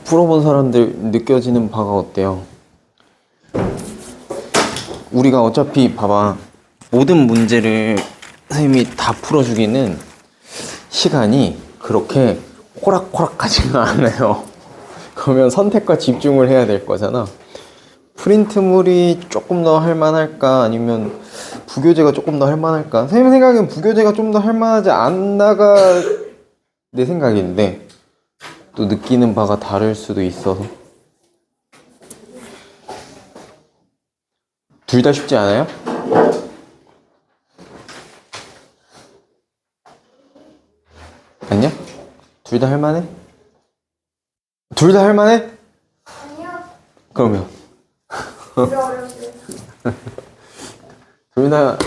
풀어본 사람들 느껴지는 바가 어때요? 우리가 어차피 봐봐, 모든 문제를 선생님이 다 풀어주기는 시간이 그렇게 호락호락하지가 않아요. 그러면 선택과 집중을 해야 될 거잖아. 프린트물이 조금 더 할만할까 아니면 부교재가 조금 더 할만할까? 선생님 생각엔 부교재가 좀 더 할만하지 않나가 내 생각인데 또 느끼는 바가 다를 수도 있어서. 둘 다 쉽지 않아요? 아니야? 둘 다 할만해? 둘 다 할만해? 아니요. 그러면 진짜 어려웠어요.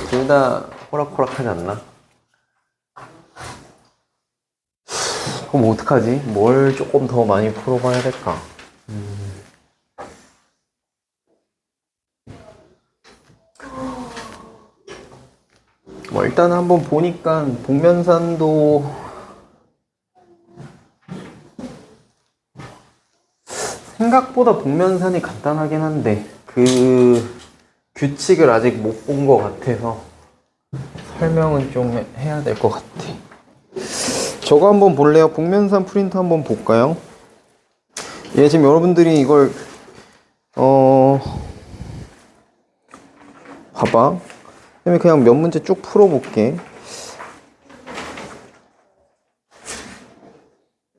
둘 다 호락호락하지 않나? 그럼 어떡하지? 뭘 조금 더 많이 풀어봐야 될까? 뭐 일단 한번 보니까 복면산도 생각보다 복면산이 간단하긴 한데 그 규칙을 아직 못 본 것 같아서 설명은 좀 해야 될 것 같아. 저거 한번 볼래요? 복면산 프린트 한번 볼까요? 예, 지금 여러분들이 이걸 봐봐. 그냥 몇 문제 쭉 풀어볼게.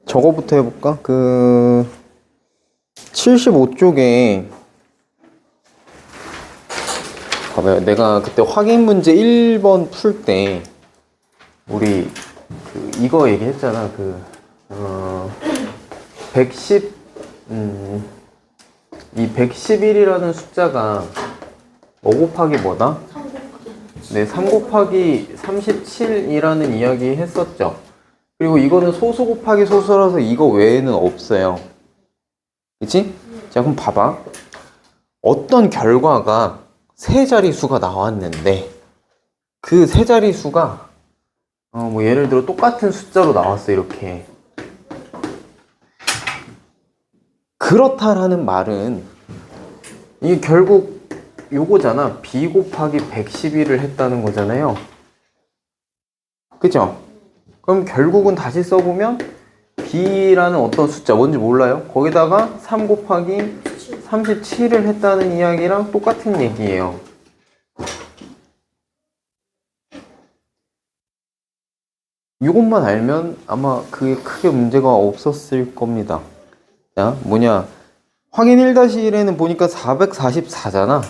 저거부터 해볼까? 75쪽에 봐봐요. 내가 그때 확인 문제 1번 풀 때 우리 이거 얘기했잖아. 110, 이 111이라는 숫자가 뭐 곱하기 뭐다? 3 곱하기. 네, 3 곱하기 37이라는 이야기 했었죠. 그리고 이거는 소수 곱하기 소수라서 이거 외에는 없어요. 그치? 자, 그럼 봐봐. 어떤 결과가 세 자릿수가 나왔는데 그 세 자릿수가 뭐 예를 들어 똑같은 숫자로 나왔어, 이렇게. 그렇다라는 말은 이게 결국 요거잖아. b 곱하기 111을 했다는 거잖아요. 그죠? 그럼 결국은 다시 써보면 b라는 어떤 숫자 뭔지 몰라요? 거기다가 3 곱하기 37을 했다는 이야기랑 똑같은 얘기예요. 이것만 알면 아마 그게 크게 문제가 없었을 겁니다. 자, 뭐냐, 확인 1-1에는 보니까 444잖아.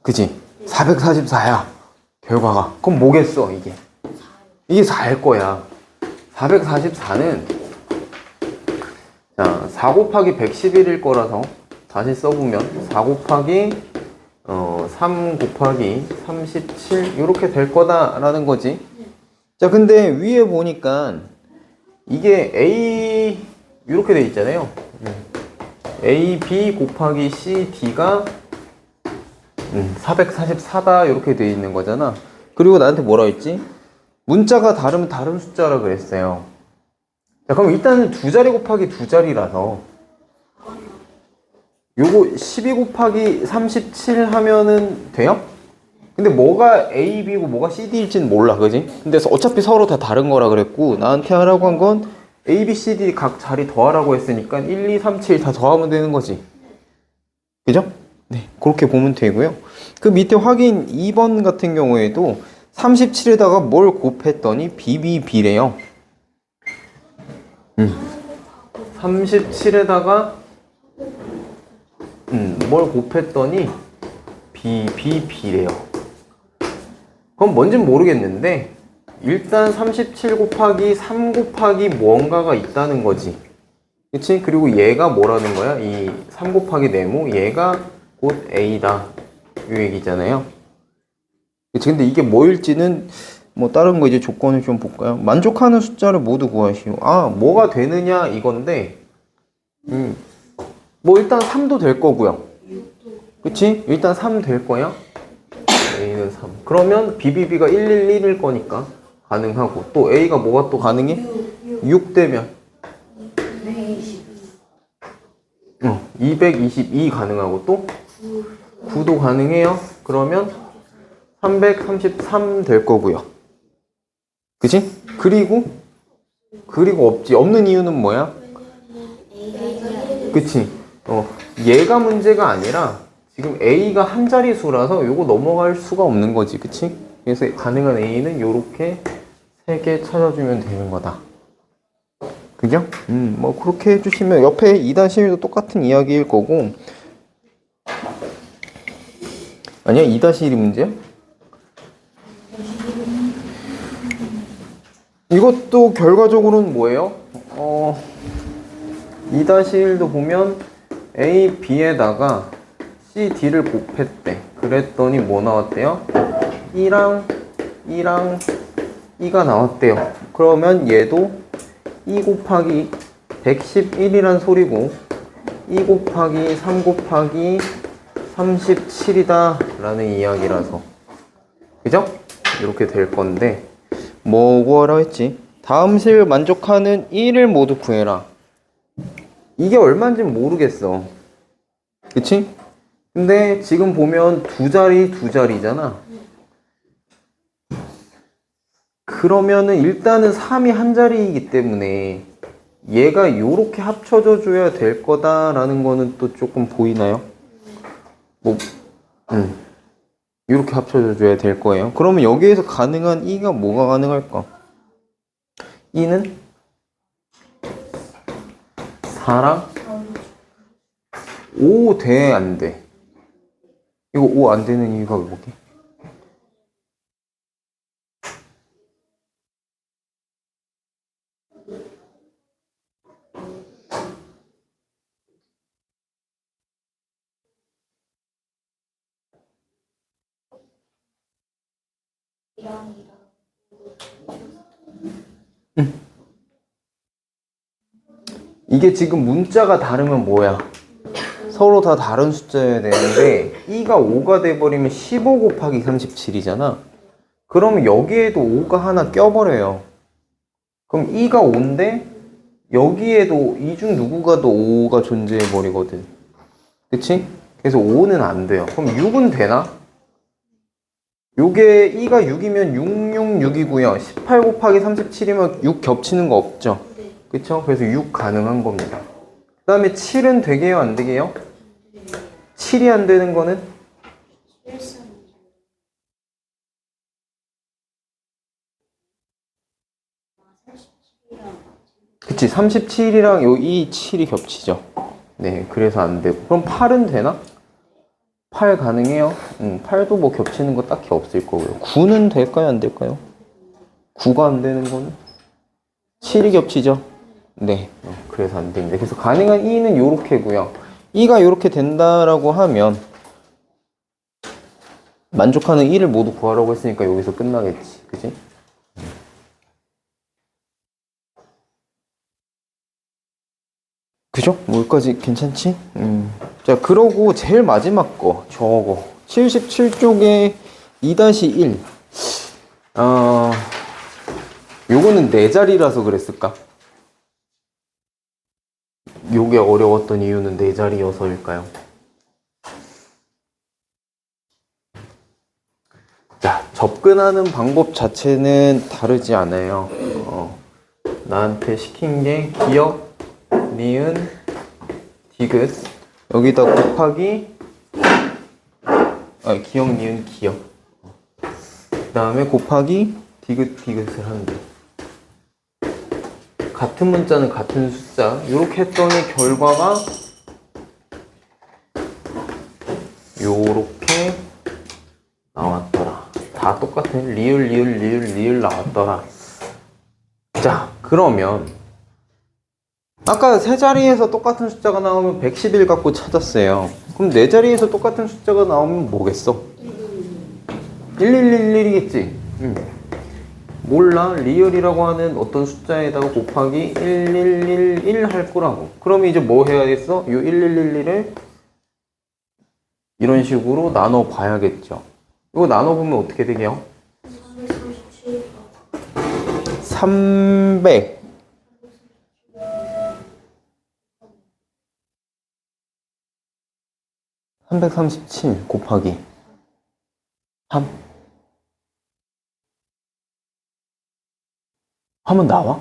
그치? 444야 결과가. 그럼 뭐겠어 이게? 이게 4일 거야. 444는 자, 4 곱하기 111일 거라서 다시 써보면 4 곱하기 3 곱하기 37 이렇게 될 거다라는 거지. 자, 근데 위에 보니까 이게 A 이렇게 돼 있잖아요. A, B 곱하기 C, D가 444다 이렇게 돼 있는 거잖아. 그리고 나한테 뭐라 했지? 문자가 다르면 다른 숫자라 그랬어요. 자, 그럼 일단은 두 자리 곱하기 두 자리라서 요거 12 곱하기 37 하면은 돼요? 근데 뭐가 A, B고 뭐가 C, D일지는 몰라, 그지? 근데 어차피 서로 다 다른 거라 그랬고 나한테 하라고 한 건 A, B, C, D 각 자리 더하라고 했으니까 1, 2, 3, 7 다 더하면 되는 거지. 그죠? 네, 그렇게 보면 되고요. 그 밑에 확인 2번 같은 경우에도 37에다가 뭘 곱했더니 BBB래요. 37에다가 뭘 곱했더니 BBB래요. 그건 뭔진 모르겠는데 일단 37 곱하기 3 곱하기 뭔가가 있다는 거지. 그치? 그리고 얘가 뭐라는 거야? 이 3 곱하기 네모 얘가 곧 A다 이 얘기잖아요. 그치? 근데 이게 뭐일지는 뭐 다른 거 이제 조건을 좀 볼까요? 만족하는 숫자를 모두 구하시오. 뭐가 되느냐 이건데 뭐 일단 3도 될 거고요. 그치? 일단 3 될 거야. A는 3. 그러면 BBB가 111일 거니까 가능하고 또 A가 뭐가 또 가능해? 6 되면 222 가능하고 또 9도 가능해요. 그러면 333 될 거고요. 그치? 그리고 없지. 없는 이유는 뭐야? 그치? 얘가 문제가 아니라 지금 A가 한 자릿수라서 요거 넘어갈 수가 없는 거지. 그치? 그래서 가능한 A는 요렇게 3개 찾아주면 되는 거다. 그죠? 뭐 그렇게 해주시면 옆에 2-1도 똑같은 이야기일 거고. 아니야? 2-1이 문제야? 이것도 결과적으로는 뭐예요? 2-1도 보면 A, B에다가 C, D를 곱했대. 그랬더니 뭐 나왔대요? 2랑 2가 나왔대요. 그러면 얘도 2 곱하기 111이란 소리고 2 곱하기 3 곱하기 37이다 라는 이야기라서, 그죠? 이렇게 될 건데 뭐 구하라 했지? 다음 실 만족하는 1을 모두 구해라. 이게 얼마인지 모르겠어. 그치? 근데 지금 보면 두 자리잖아. 그러면은 일단은 3이 한 자리이기 때문에 얘가 요렇게 합쳐져 줘야 될 거다라는 거는 또 조금 보이나요? 요렇게 합쳐져 줘야 될 거예요. 그러면 여기에서 가능한 2가 뭐가 가능할까? 2는 4랑 5 돼, 안 돼? 이거 5 안 되는 이유가 뭐게? 이게 지금 문자가 다르면 뭐야? 서로 다 다른 숫자여야 되는데 2가 5가 돼버리면 15 곱하기 37이잖아. 그러면 여기에도 5가 하나 껴버려요. 그럼 2가 5인데 여기에도 이 중 누구가 더 5가 존재해버리거든. 그치? 그래서 5는 안 돼요. 그럼 6은 되나? 요게 2가 6이면 666이고요. 18 곱하기 37이면 6 겹치는 거 없죠? 그쵸? 그래서 6 가능한 겁니다. 그 다음에 7은 되게요? 안 되게요? 7이 안 되는 거는? 그치, 37이랑 요 이 7이 겹치죠. 네, 그래서 안 되고. 그럼 8은 되나? 8 가능해요? 8도 뭐 겹치는 거 딱히 없을 거고요. 9는 될까요? 안 될까요? 9가 안 되는 거는? 7이 겹치죠? 네, 그래서 안 됩니다. 그래서 가능한 2는 요렇게고요. 2가 요렇게 된다라고 하면 만족하는 1을 모두 구하라고 했으니까 여기서 끝나겠지. 그지? 그죠? 뭐까지 괜찮지? 자, 그러고 제일 마지막 거, 저거. 77쪽에 2-1. 요거는 네 자리라서 그랬을까? 요게 어려웠던 이유는 네 자리여서일까요? 자, 접근하는 방법 자체는 다르지 않아요. 나한테 시킨 게 기억, 니은, 디귿. 여기다 곱하기, 기억, 니은, 기억. 그 다음에 곱하기, 디귿을 하면 돼. 같은 문자는 같은 숫자. 이렇게 했더니 결과가 요렇게 나왔더라. 다 똑같아. 리을 나왔더라. 자, 그러면 아까 세 자리에서 똑같은 숫자가 나오면 111 갖고 찾았어요. 그럼 네 자리에서 똑같은 숫자가 나오면 뭐겠어? 1111이겠지? 몰라. 리얼이라고 하는 어떤 숫자에다가 곱하기 1111 할 거라고. 그러면 이제 뭐 해야겠어? 이 1111을 이런 식으로 나눠 봐야겠죠. 이거 나눠보면 어떻게 되게요? 300 337 곱하기 3 하면 나와?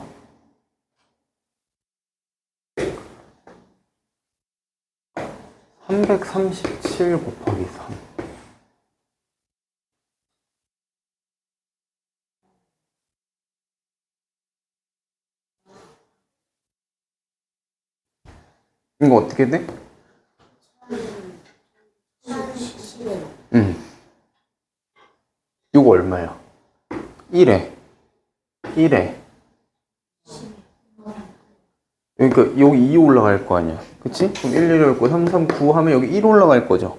(337) 곱하기 3 이거 어떻게 돼? 이거 얼마야? 1에 1에 그러니까 여기 2 올라갈 거 아니야, 그치? 그럼 1, 1 올고 3, 3, 9 하면 여기 1 올라갈 거죠.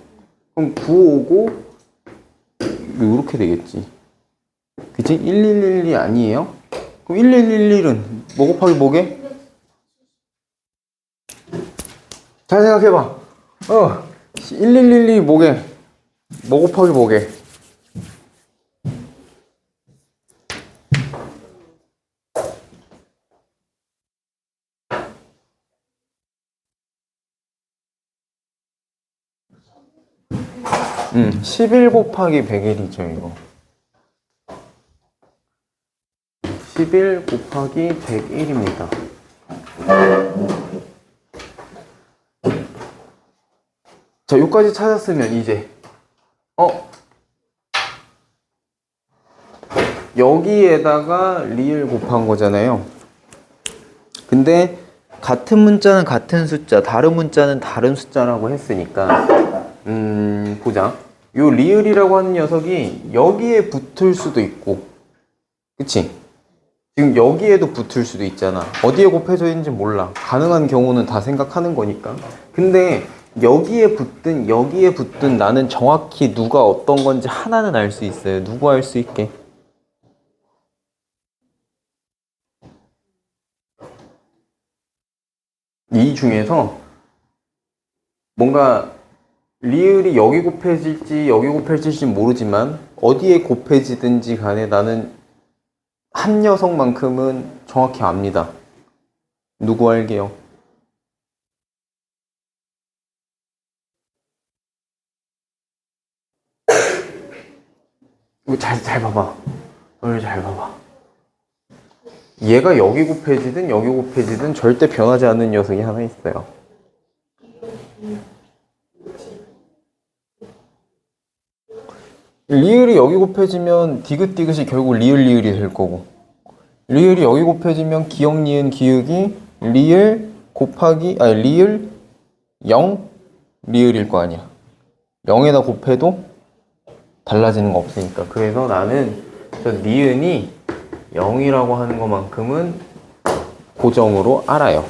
그럼 9 오고 이렇게 되겠지, 그치? 1112 아니에요? 그럼 1111은 뭐 곱하기 뭐게? 잘 생각해봐. 1112 뭐게? 뭐 곱하기 뭐게? 응, 11 곱하기 101이죠, 이거. 11 곱하기 101입니다. 자, 여기까지 찾았으면 이제 여기에다가 리을 곱한 거잖아요. 근데 같은 문자는 같은 숫자, 다른 문자는 다른 숫자라고 했으니까 보자. 요 리을이라고 하는 녀석이 여기에 붙을 수도 있고, 그치? 지금 여기에도 붙을 수도 있잖아. 어디에 곱해져 있는지 몰라. 가능한 경우는 다 생각하는 거니까. 근데 여기에 붙든 나는 정확히 누가 어떤 건지 하나는 알 수 있어요. 누구 알 수 있게? 이 중에서 뭔가 리을이 여기 곱해질지 여기 곱해질지 모르지만 어디에 곱해지든지 간에 나는 한 녀석만큼은 정확히 압니다. 누구 알게요? 이거 잘 봐봐. 잘 봐봐. 얘가 여기 곱해지든 여기 곱해지든 절대 변하지 않는 녀석이 하나 있어요. 리을이 여기 곱해지면 디귿디귿이 결국 리을이 될 거고, 리을이 여기 곱해지면 기역, 니은, 기역이 리을 곱하기 리을 0 리을일 거 아니야. 0에다 곱해도 달라지는 거 없으니까. 그래서 나는 저 니은이 0이라고 하는 것만큼은 고정으로 알아요.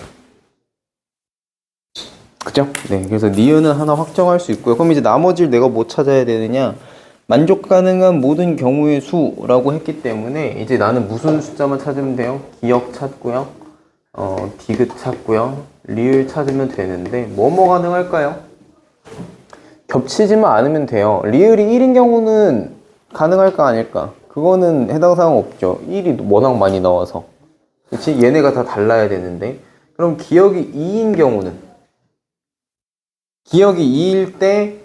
그죠? 네, 그래서 니은은 하나 확정할 수 있고요. 그럼 이제 나머지를 내가 뭐 찾아야 되느냐? 만족 가능한 모든 경우의 수라고 했기 때문에 이제 나는 무슨 숫자만 찾으면 돼요? 기역 찾고요, 디귿 찾고요, 리을 찾으면 되는데 뭐뭐 가능할까요? 겹치지만 않으면 돼요. 리을이 1인 경우는 가능할까 아닐까? 그거는 해당 사항 없죠. 1이 워낙 많이 나와서. 그치? 얘네가 다 달라야 되는데. 그럼 기역이 2인 경우는? 기역이 2일 때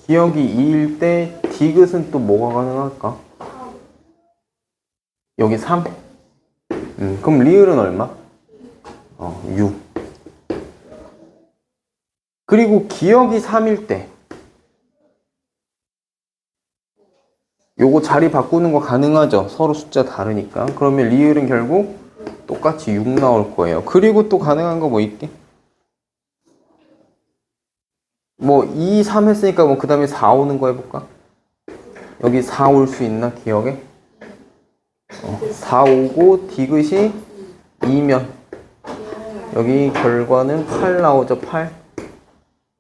기역이 2일 때 디귿은 또 뭐가 가능할까? 여기 3? 그럼 리을은 얼마? 6. 그리고 기역이 3일 때 요거 자리 바꾸는 거 가능하죠? 서로 숫자 다르니까. 그러면 리을은 결국 똑같이 6 나올 거예요. 그리고 또 가능한 거 뭐 있게? 뭐 2, 3 했으니까 뭐 그 다음에 4 오는 거 해볼까? 여기 4 올 수 있나? 기억에? 4 오고 디귿이 2면 여기 결과는 8 나오죠. 8.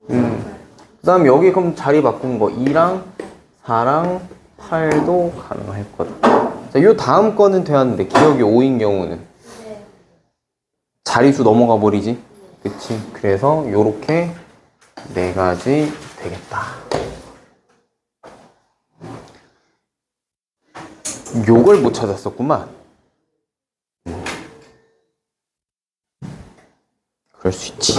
그 다음 여기 그럼 자리 바꾼 거 2랑 4랑 8도 가능할 거다. 자, 요 다음 거는 되었는데 기억이 5인 경우는 자리수 넘어가 버리지. 그치? 그래서 요렇게 4가지 되겠다. 요걸 못 찾았었구만. 그럴 수 있지.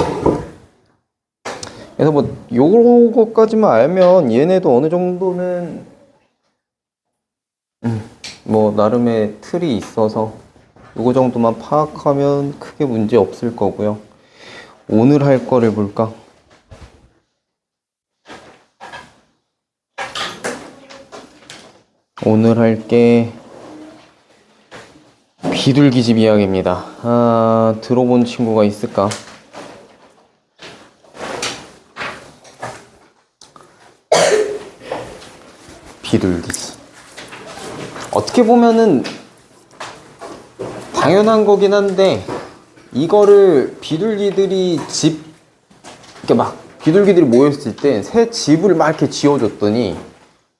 그래서 뭐 요거까지만 알면 얘네도 어느 정도는 뭐 나름의 틀이 있어서 요거 정도만 파악하면 크게 문제 없을 거고요. 오늘 할 거를 볼까? 오늘 할 게 비둘기집 이야기입니다. 아, 들어본 친구가 있을까? 비둘기집. 어떻게 보면은 당연한 거긴 한데 이거를 비둘기들이 이렇게 막 비둘기들이 모였을 때 새 집을 막 이렇게 지어줬더니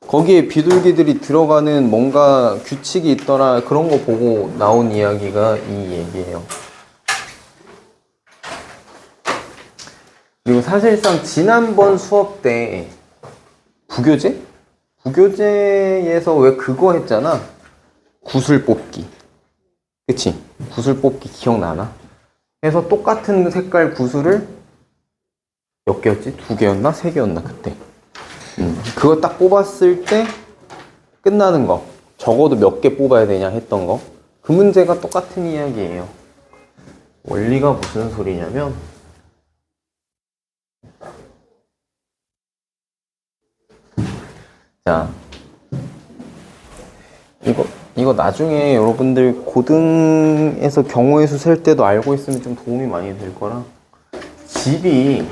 거기에 비둘기들이 들어가는 뭔가 규칙이 있더라, 그런 거 보고 나온 이야기가 이 얘기예요. 그리고 사실상 지난번 수업 때 부교재? 부교재에서 왜 그거 했잖아. 구슬 뽑기. 그치? 구슬 뽑기 기억나나? 해서 똑같은 색깔 구슬을 몇 개였지? 2개였나? 3개였나? 그때. 그거 딱 뽑았을 때 끝나는 거. 적어도 몇 개 뽑아야 되냐 했던 거. 그 문제가 똑같은 이야기예요. 원리가 무슨 소리냐면 자, 이거 나중에 여러분들 고등에서 경우의 수 셀 때도 알고 있으면 좀 도움이 많이 될 거라. 집이,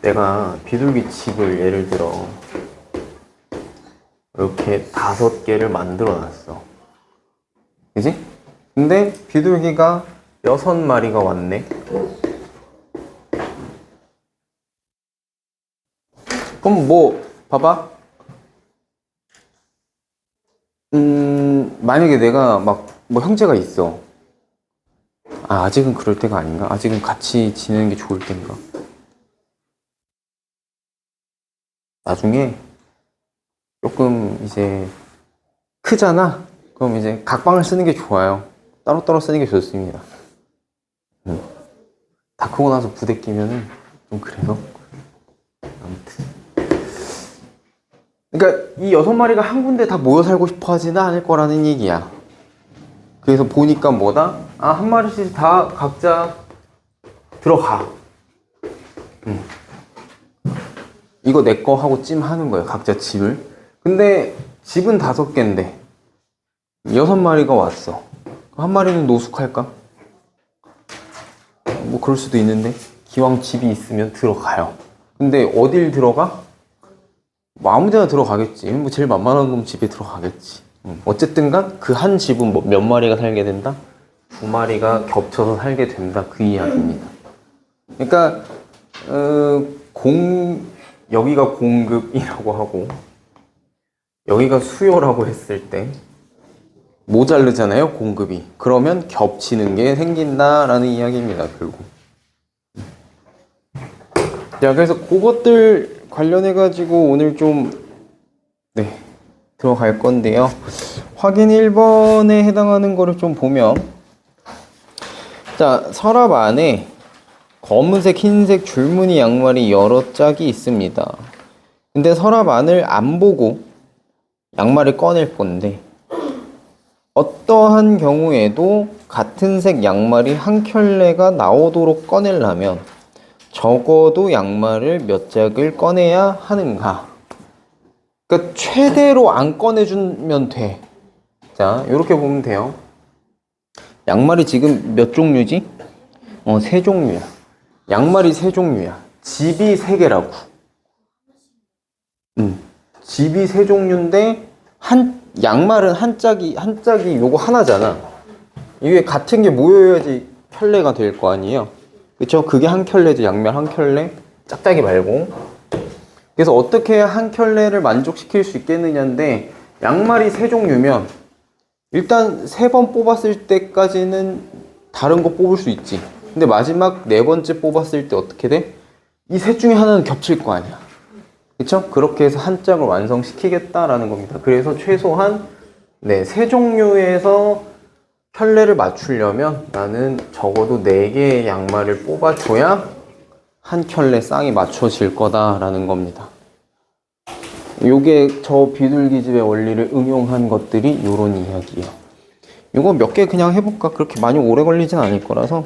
내가 비둘기 집을 예를 들어 이렇게 5개를 만들어 놨어. 그지? 근데 비둘기가 6마리가 왔네. 그럼 뭐 봐봐. 만약에 내가 막 뭐 형제가 있어. 아, 아직은 그럴 때가 아닌가? 아직은 같이 지내는 게 좋을 때인가? 나중에 조금 이제 크잖아? 그럼 이제 각방을 쓰는 게 좋아요. 따로따로 쓰는 게 좋습니다. 다 크고 나서 부대 끼면은 좀 그래서. 아무튼. 그러니까 이 6마리가 한 군데 다 모여 살고 싶어 하지는 않을 거라는 얘기야. 그래서 보니까 뭐다? 아, 한 마리씩 다 각자 들어가. 이거 내 거 하고 찜하는 거예요. 각자 집을. 근데 집은 5개인데 6마리가 왔어. 한 마리는 노숙할까? 뭐 그럴 수도 있는데 기왕 집이 있으면 들어가요. 근데 어딜 들어가? 뭐 아무 데나 들어가겠지. 뭐 제일 만만한 놈 집에 들어가겠지. 어쨌든 간 그 한 집은 뭐 몇 마리가 살게 된다? 2마리가 겹쳐서 살게 된다. 그 이야기입니다. 그러니까 여기가 공급이라고 하고 여기가 수요라고 했을 때 모자르잖아요, 공급이. 그러면 겹치는 게 생긴다라는 이야기입니다, 결국. 자, 그래서 그것들 관련해가지고 오늘 좀, 들어갈 건데요. 확인 1번에 해당하는 거를 좀 보면, 자, 서랍 안에 검은색, 흰색 줄무늬 양말이 여러 짝이 있습니다. 근데 서랍 안을 안 보고 양말을 꺼낼 건데, 어떠한 경우에도 같은 색 양말이 한 켤레가 나오도록 꺼내려면 적어도 양말을 몇 짝을 꺼내야 하는가? 그러니까 최대로 안 꺼내주면 돼. 자, 이렇게 보면 돼요. 양말이 지금 몇 종류지? 3종류야. 양말이 3종류야. 집이 3개라고. 집이 3종류인데 양말은 한 짝이 요거 하나잖아. 이게 같은 게 모여야지 켤레가 될 거 아니에요. 그쵸? 그게 한 켤레죠. 양말 한 켤레. 짝짝이 말고. 그래서 어떻게 해야 한 켤레를 만족시킬 수 있겠느냐인데, 양말이 3종류면 일단 3번 뽑았을 때까지는 다른 거 뽑을 수 있지. 근데 마지막 4번째 뽑았을 때 어떻게 돼? 이 셋 중에 하나는 겹칠 거 아니야. 그쵸? 그렇게 해서 한 짝을 완성시키겠다라는 겁니다. 그래서 최소한 3종류에서 켤레를 맞추려면 나는 적어도 4개의 양말을 뽑아줘야 한 켤레 쌍이 맞춰질 거다라는 겁니다. 요게 저 비둘기집의 원리를 응용한 것들이 요런 이야기예요. 이거 몇 개 그냥 해볼까? 그렇게 많이 오래 걸리진 않을 거라서.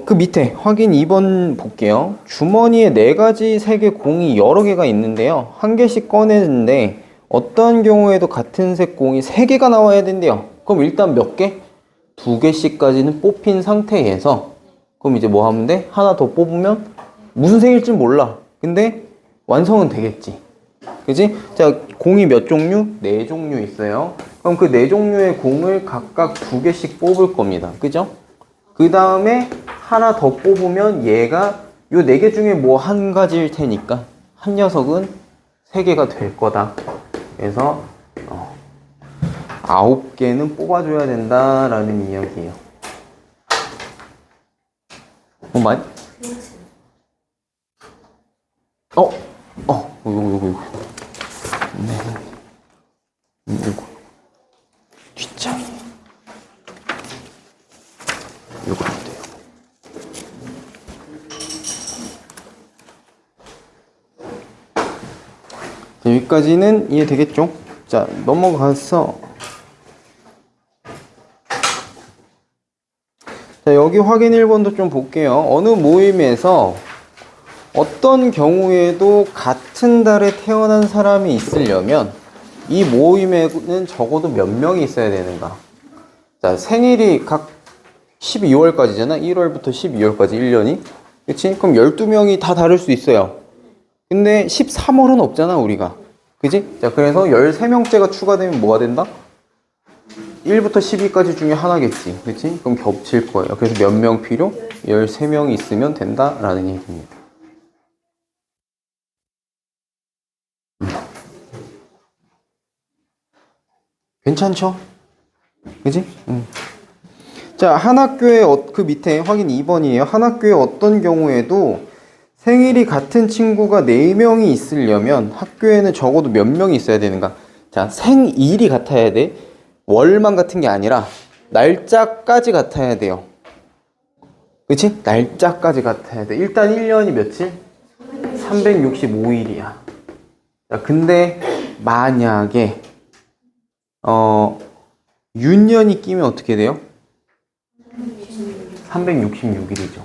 그 밑에 확인 2번 볼게요. 주머니에 4가지 색의 공이 여러 개가 있는데요. 한 개씩 꺼내는데 어떤 경우에도 같은 색 공이 3개가 나와야 된대요. 그럼 일단 몇 개? 2개씩까지는 뽑힌 상태에서 그럼 이제 뭐 하면 돼? 하나 더 뽑으면 무슨 색일지 몰라. 근데 완성은 되겠지. 그지? 자, 공이 몇 종류? 4종류 있어요. 그럼 그 4종류의 공을 각각 2개씩 뽑을 겁니다. 그죠? 그 다음에 하나 더 뽑으면 얘가 요 4개 중에 뭐 한 가지일 테니까 한 녀석은 3개가 될 거다. 그래서 9개는 뽑아줘야 된다라는 이야기예요. 많이? 요거. 네. 요거. 뒷장이. 요거 안 돼요. 자, 여기까지는 이해되겠죠? 자, 넘어가서. 자, 여기 확인 1번도 좀 볼게요. 어느 모임에서 어떤 경우에도 같은 달에 태어난 사람이 있으려면 이 모임에는 적어도 몇 명이 있어야 되는가? 자, 생일이 각 12월까지잖아. 1월부터 12월까지 1년이. 그치? 그럼 12명이 다 다를 수 있어요. 근데 13월은 없잖아, 우리가. 그치? 자, 그래서 13명째가 추가되면 뭐가 된다? 1부터 12까지 중에 하나겠지. 그치? 그럼 겹칠 거예요. 그래서 몇 명 필요? 13명이 있으면 된다라는 얘기입니다. 괜찮죠? 그지? 자, 한 학교에 그 밑에 확인 2번이에요. 한 학교에 어떤 경우에도 생일이 같은 친구가 4명이 있으려면 학교에는 적어도 몇 명이 있어야 되는가? 자, 생일이 같아야 돼. 월만 같은 게 아니라 날짜까지 같아야 돼요. 그치? 날짜까지 같아야 돼. 일단 1년이 며칠? 365일이야. 자, 근데 만약에 윤년이 끼면 어떻게 돼요? 366일이죠.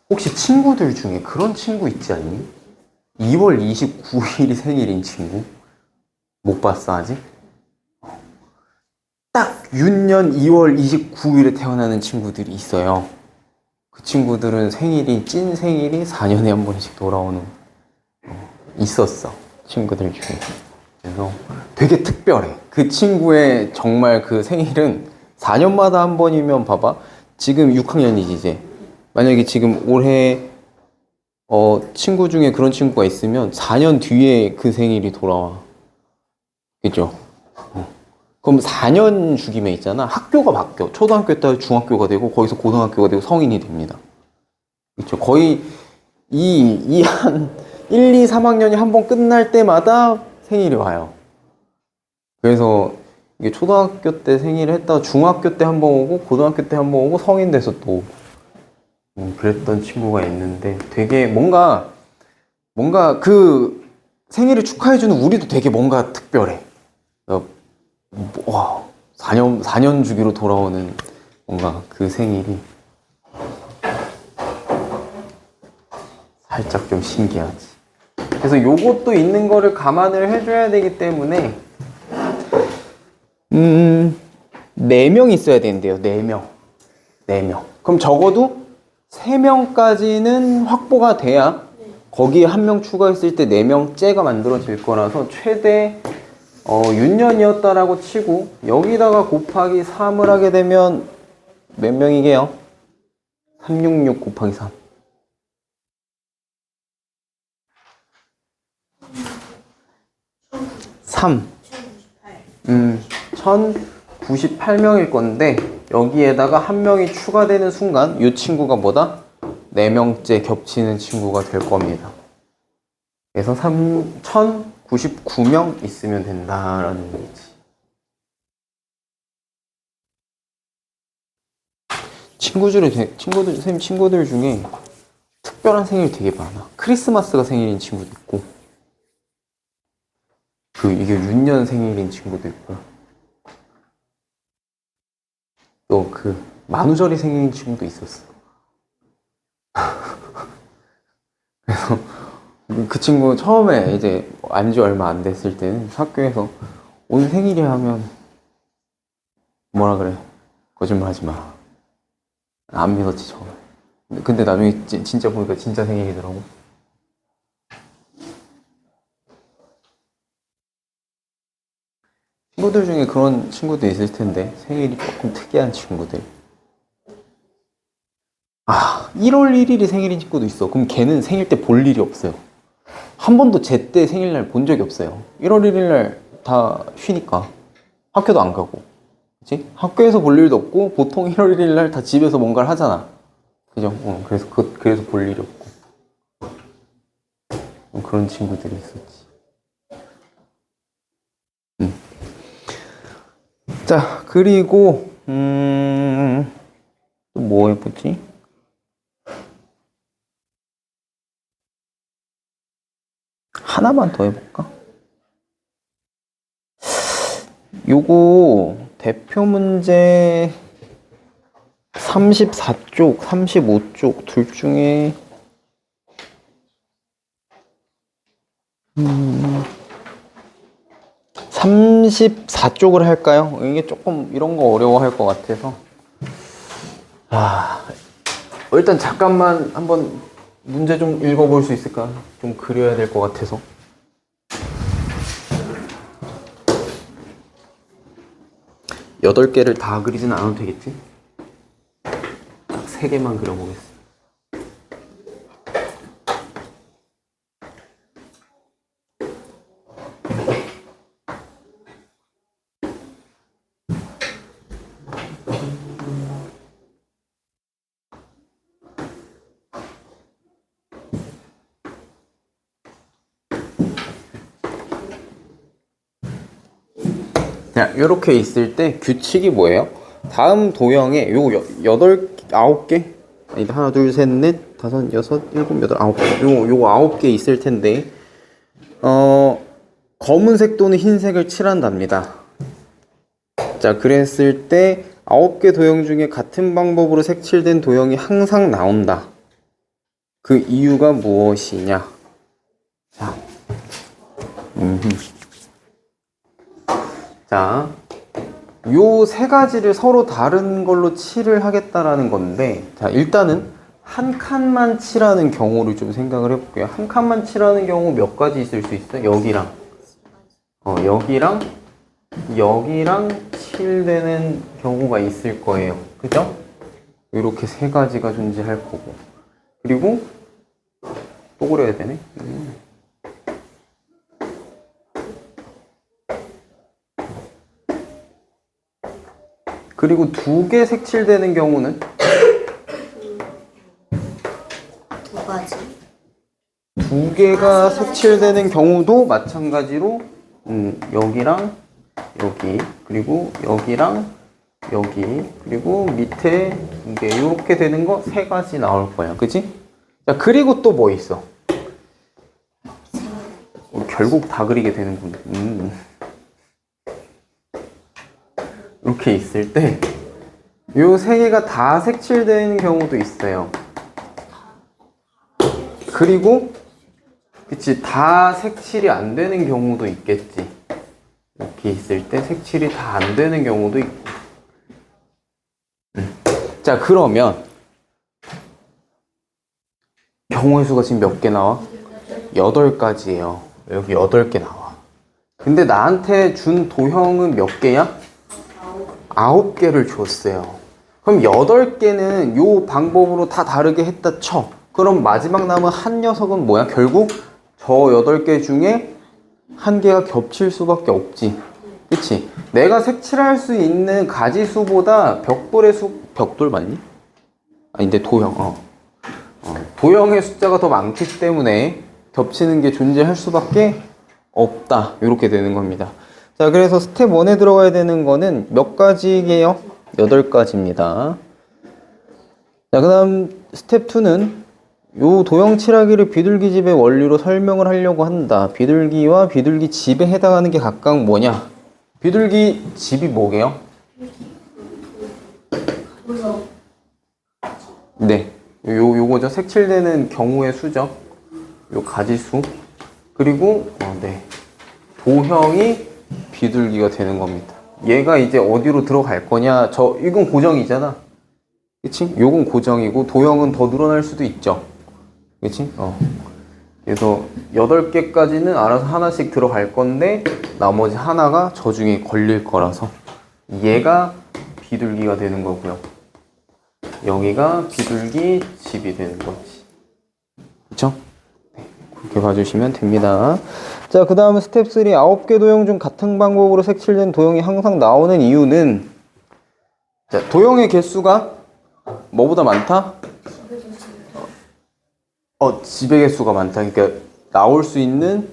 혹시 친구들 중에 그런 친구 있지 않니? 2월 29일이 생일인 친구? 못 봤어, 아직? 딱 윤년 2월 29일에 태어나는 친구들이 있어요. 그 친구들은 찐 생일이 4년에 한 번씩 돌아오는, 있었어. 친구들 중에. 그래서 되게 특별해. 그 친구의 정말 그 생일은 4년마다 한 번이면 봐봐. 지금 6학년이지 이제. 만약에 지금 올해 친구 중에 그런 친구가 있으면 4년 뒤에 그 생일이 돌아와. 그죠? 그럼 4년 주기면 있잖아. 학교가 바뀌어. 초등학교 때 중학교가 되고 거기서 고등학교가 되고 성인이 됩니다. 그렇죠? 거의 한 1, 2, 3학년이 한 번 끝날 때마다 생일이 와요. 그래서 이게 초등학교 때 생일을 했다가 중학교 때 한 번 오고 고등학교 때 한 번 오고 성인 돼서 또 그랬던 친구가 있는데 되게 뭔가 그 생일을 축하해주는 우리도 되게 뭔가 특별해. 와, 4년 주기로 돌아오는 뭔가 그 생일이 살짝 좀 신기하지. 그래서 요것도 있는 거를 감안을 해줘야 되기 때문에 4명 있어야 된대요. 4명. 그럼 적어도 3명까지는 확보가 돼야 거기에 1명 추가했을 때 4명째가 만들어질 거라서 최대 윤년이었다라고 치고 여기다가 곱하기 3을 하게 되면 몇 명이게요? 366 곱하기 3. 1098명일 건데 여기에다가 1명이 추가되는 순간 이 친구가 뭐다? 4명째 겹치는 친구가 될 겁니다. 그래서 1099명 있으면 된다라는 얘기지. 쌤 친구들 중에 특별한 생일 되게 많아. 크리스마스가 생일인 친구도 있고, 이게 윤년 생일인 친구도 있고, 또 만우절이 생일인 친구도 있었어. 그래서 그 친구 처음에 이제 안지 얼마 안 됐을 때는 학교에서 오늘 생일이야 하면 뭐라 그래? 거짓말 하지 마. 안 믿었지 처음에. 근데 나중에 진짜 보니까 진짜 생일이더라고. 친구들 중에 그런 친구도 있을 텐데 생일이 조금 특이한 친구들. 1월 1일이 생일인 친구도 있어. 그럼 걔는 생일 때 볼 일이 없어요. 한 번도 제때 생일날 본 적이 없어요. 1월 1일날 다 쉬니까 학교도 안 가고, 그치? 학교에서 볼 일도 없고 보통 1월 1일날 다 집에서 뭔가를 하잖아. 그죠? 그래서 볼 일이 없고 그런 친구들이 있었지. 자, 그리고 또 뭐 해보지? 하나만 더 해볼까? 요거 대표 문제 34쪽, 35쪽 둘 중에 34쪽을 할까요? 이게 조금 이런 거 어려워할 것 같아서 일단 잠깐만 한번 문제 좀 읽어볼 수 있을까? 좀 그려야 될 것 같아서. 여덟 개를 다 그리진 않아도 되겠지? 딱 3개만 그려보겠습니다. 자, 이렇게 있을 때 규칙이 뭐예요? 다음 도형에 요 9개? 아니, 하나, 둘, 셋, 넷, 다섯, 여섯, 일곱, 여덟, 9개. 요거 9개 있을 텐데, 검은색 또는 흰색을 칠한답니다. 자, 그랬을 때 9개 도형 중에 같은 방법으로 색칠된 도형이 항상 나온다. 그 이유가 무엇이냐? 자, 자, 요 3가지를 서로 다른 걸로 칠을 하겠다라는 건데, 자, 일단은 한 칸만 칠하는 경우를 좀 생각을 해볼게요. 한 칸만 칠하는 경우 몇 가지 있을 수 있어요? 여기랑 여기랑 칠되는 경우가 있을 거예요. 그죠? 이렇게 3가지가 존재할 거고, 그리고 또 그려야 되네. 그리고 2개 색칠되는 경우는 2가지. 2개가 색칠되는 경우도 마찬가지로 여기랑 여기, 그리고 여기랑 여기, 그리고 밑에 2개, 이렇게 되는 거 3가지 나올 거야. 그치? 자, 그리고 또 뭐 있어? 결국 다 그리게 되는군. 이렇게 있을 때 요 3개가 다 색칠되는 경우도 있어요. 그리고 그치, 다 색칠이 안 되는 경우도 있겠지. 이렇게 있을 때 색칠이 다 안 되는 경우도 있고. 자, 그러면 경우의 수가 지금 몇 개 나와? 8가지예요. 여기 8개 나와. 근데 나한테 준 도형은 몇 개야? 9개를 줬어요. 그럼 8개는 요 방법으로 다 다르게 했다 쳐. 그럼 마지막 남은 한 녀석은 뭐야? 결국 저 8개 중에 한 개가 겹칠 수밖에 없지. 그치? 내가 색칠할 수 있는 가지 수보다 벽돌의 수, 벽돌 맞니? 아니, 근데 도형, 도형의 숫자가 더 많기 때문에 겹치는 게 존재할 수밖에 없다. 이렇게 되는 겁니다. 자, 그래서 스텝 1에 들어가야 되는 거는 몇 가지게요? 8가지입니다. 자, 그 다음 스텝 2는 요 도형 칠하기를 비둘기 집의 원리로 설명을 하려고 한다. 비둘기와 비둘기 집에 해당하는 게 각각 뭐냐? 비둘기 집이 뭐게요? 네, 요거죠. 색칠되는 경우의 수죠. 요 가지수. 그리고 네, 도형이 비둘기가 되는 겁니다. 얘가 이제 어디로 들어갈 거냐? 이건 고정이잖아. 그치? 요건 고정이고 도형은 더 늘어날 수도 있죠. 그치? 그래서 8개까지는 알아서 하나씩 들어갈 건데 나머지 하나가 저 중에 걸릴 거라서 얘가 비둘기가 되는 거고요. 여기가 비둘기 집이 되는 거지. 그쵸? 네, 그렇게 봐주시면 됩니다. 자, 그 다음 스텝 3. 9개 도형 중 같은 방법으로 색칠된 도형이 항상 나오는 이유는, 자, 도형의 개수가 뭐보다 많다? 집의 개수가 많다. 그러니까 나올 수 있는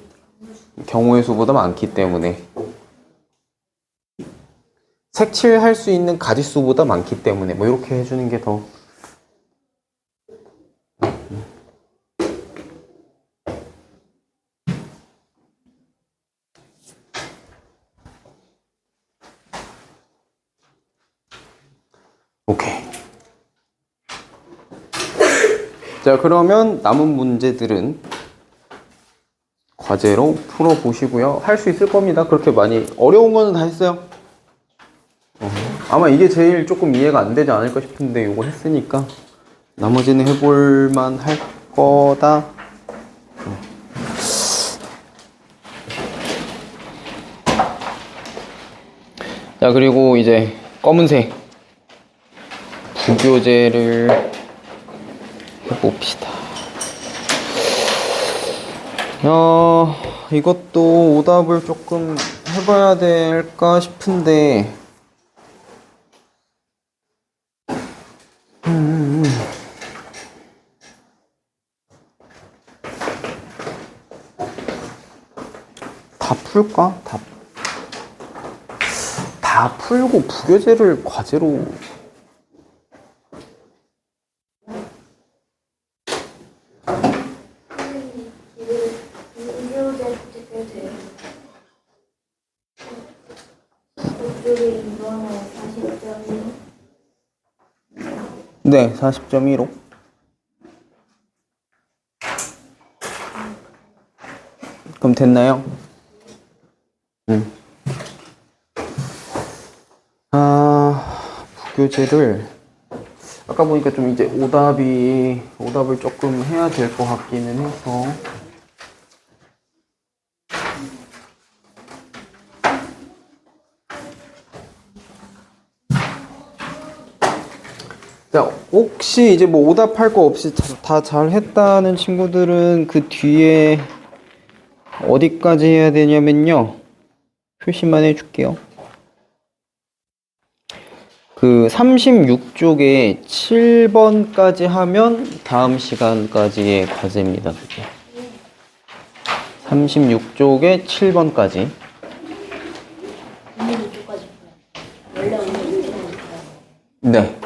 경우의 수보다 많기 때문에, 색칠할 수 있는 가지수보다 많기 때문에 뭐 이렇게 해주는 게 더. 오케이. 자, 그러면 남은 문제들은 과제로 풀어보시고요. 할 수 있을 겁니다. 그렇게 많이 어려운 거는 다 했어요. 아마 이게 제일 조금 이해가 안 되지 않을까 싶은데 이거 했으니까 나머지는 해볼만 할 거다. 자, 그리고 이제 검은색 부교재를 해봅시다. 이것도 오답을 조금 해봐야 될까 싶은데, 다 풀까? 다 풀고 부교재를 과제로. 네, 40.15. 그럼 됐나요? 부교재를 아까 보니까 좀 이제 오답을 조금 해야 될 것 같기는 해서. 자, 혹시 이제 뭐 오답할 거 없이 다 잘했다는 친구들은 그 뒤에 어디까지 해야 되냐면요, 표시만 해줄게요. 그 36쪽에 7번까지 하면 다음 시간까지의 과제입니다. 그게 36쪽에 7번까지. 네.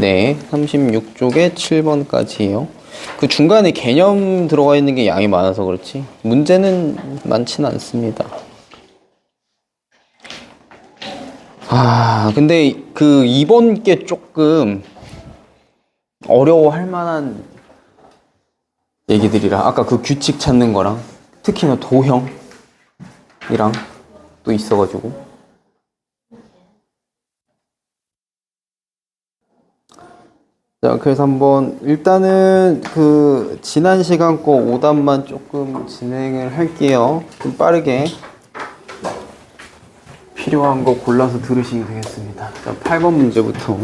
네, 36쪽에 7번까지예요. 그 중간에 개념 들어가 있는 게 양이 많아서 그렇지 문제는 많지는 않습니다. 근데 그 이번 게 조금 어려워할 만한 얘기들이라, 아까 그 규칙 찾는 거랑 특히나 도형이랑 또 있어가지고. 자, 그래서 한번 일단은 그 지난 시간 거 오답만 조금 진행을 할게요. 좀 빠르게 필요한 거 골라서 들으시면 되겠습니다. 자, 8번 문제부터.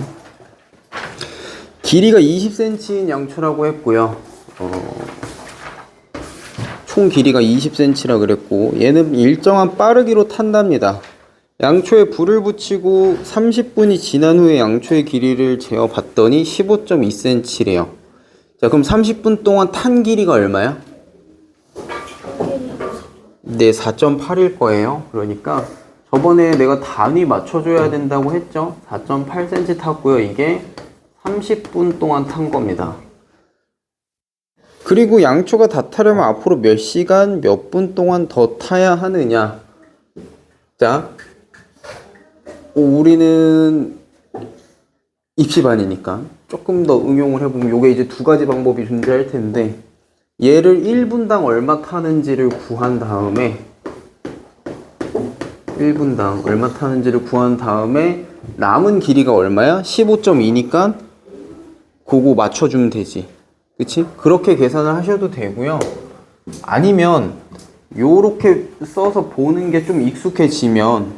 길이가 20cm인 양초라고 했고요. 총 길이가 20cm라 그랬고, 얘는 일정한 빠르기로 탄답니다. 양초에 불을 붙이고 30분이 지난 후에 양초의 길이를 재어 봤더니 15.2cm래요. 자, 그럼 30분 동안 탄 길이가 얼마야? 네, 4.8일 거예요. 그러니까 저번에 내가 단위 맞춰줘야 된다고 했죠? 4.8cm 탔고요. 이게 30분 동안 탄 겁니다. 그리고 양초가 다 타려면 앞으로 몇 시간, 몇 분 동안 더 타야 하느냐? 자, 우리는 입시반이니까 조금 더 응용을 해보면 요게 이제 두 가지 방법이 존재할 텐데 얘를 1분당 얼마 타는지를 구한 다음에 1분당 얼마 타는지를 구한 다음에 남은 길이가 얼마야? 15.2니까 그거 맞춰주면 되지. 그치? 그렇게 계산을 하셔도 되고요. 아니면 요렇게 써서 보는 게 좀 익숙해지면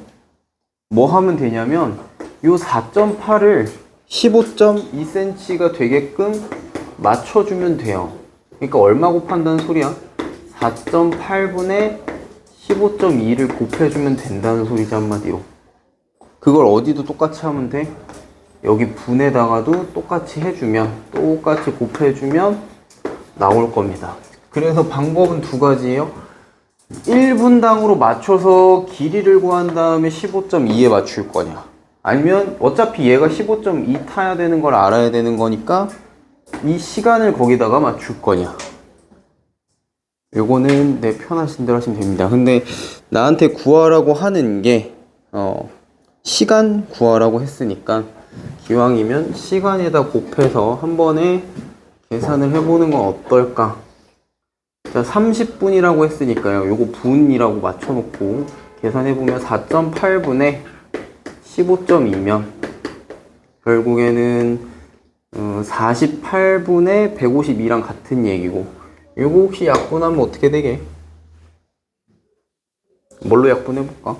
뭐 하면 되냐면 요 4.8을 15.2cm가 되게끔 맞춰주면 돼요. 그러니까 얼마 곱한다는 소리야? 4.8분의 15.2를 곱해주면 된다는 소리지, 한마디로. 그걸 어디도 똑같이 하면 돼? 여기 분에다가도 똑같이 해주면, 똑같이 곱해주면 나올 겁니다. 그래서 방법은 두 가지예요. 1분당으로 맞춰서 길이를 구한 다음에 15.2에 맞출 거냐, 아니면 어차피 얘가 15.2 타야 되는 걸 알아야 되는 거니까 이 시간을 거기다가 맞출 거냐. 요거는 내 편하신 대로 하시면 됩니다. 근데 나한테 구하라고 하는 게 시간 구하라고 했으니까 기왕이면 시간에다 곱해서 한 번에 계산을 해보는 건 어떨까. 자, 30분이라고 했으니까요. 요거 분이라고 맞춰놓고 계산해보면 4.8분에 15.2면 결국에는 48분의 152랑 같은 얘기고, 요거 혹시 약분하면 어떻게 되게? 뭘로 약분해볼까?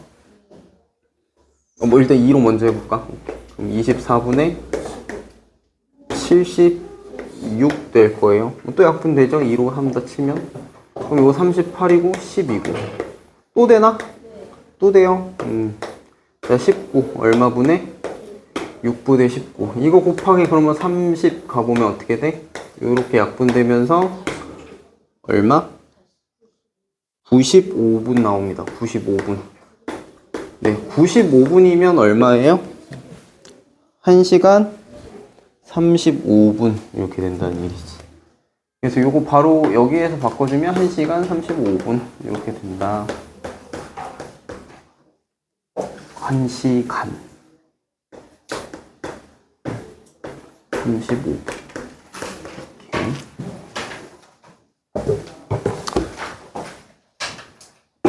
뭐 일단 2로 먼저 해볼까? 그럼 24분의 76 될 거예요. 또 약분되죠? 2로 한다 치면. 그럼 이거 38이고 10이고. 또 되나? 또 돼요. 자, 19 얼마 분의 6분의 19. 이거 곱하기 그러면 30 가보면 어떻게 돼? 요렇게 약분되면서 얼마? 95분 나옵니다. 95분. 네, 95분이면 얼마예요? 1시간 35분 이렇게 된다는 얘기지. 그래서 요거 바로 여기에서 바꿔주면 1시간 35분 이렇게 된다. 1시간 35분.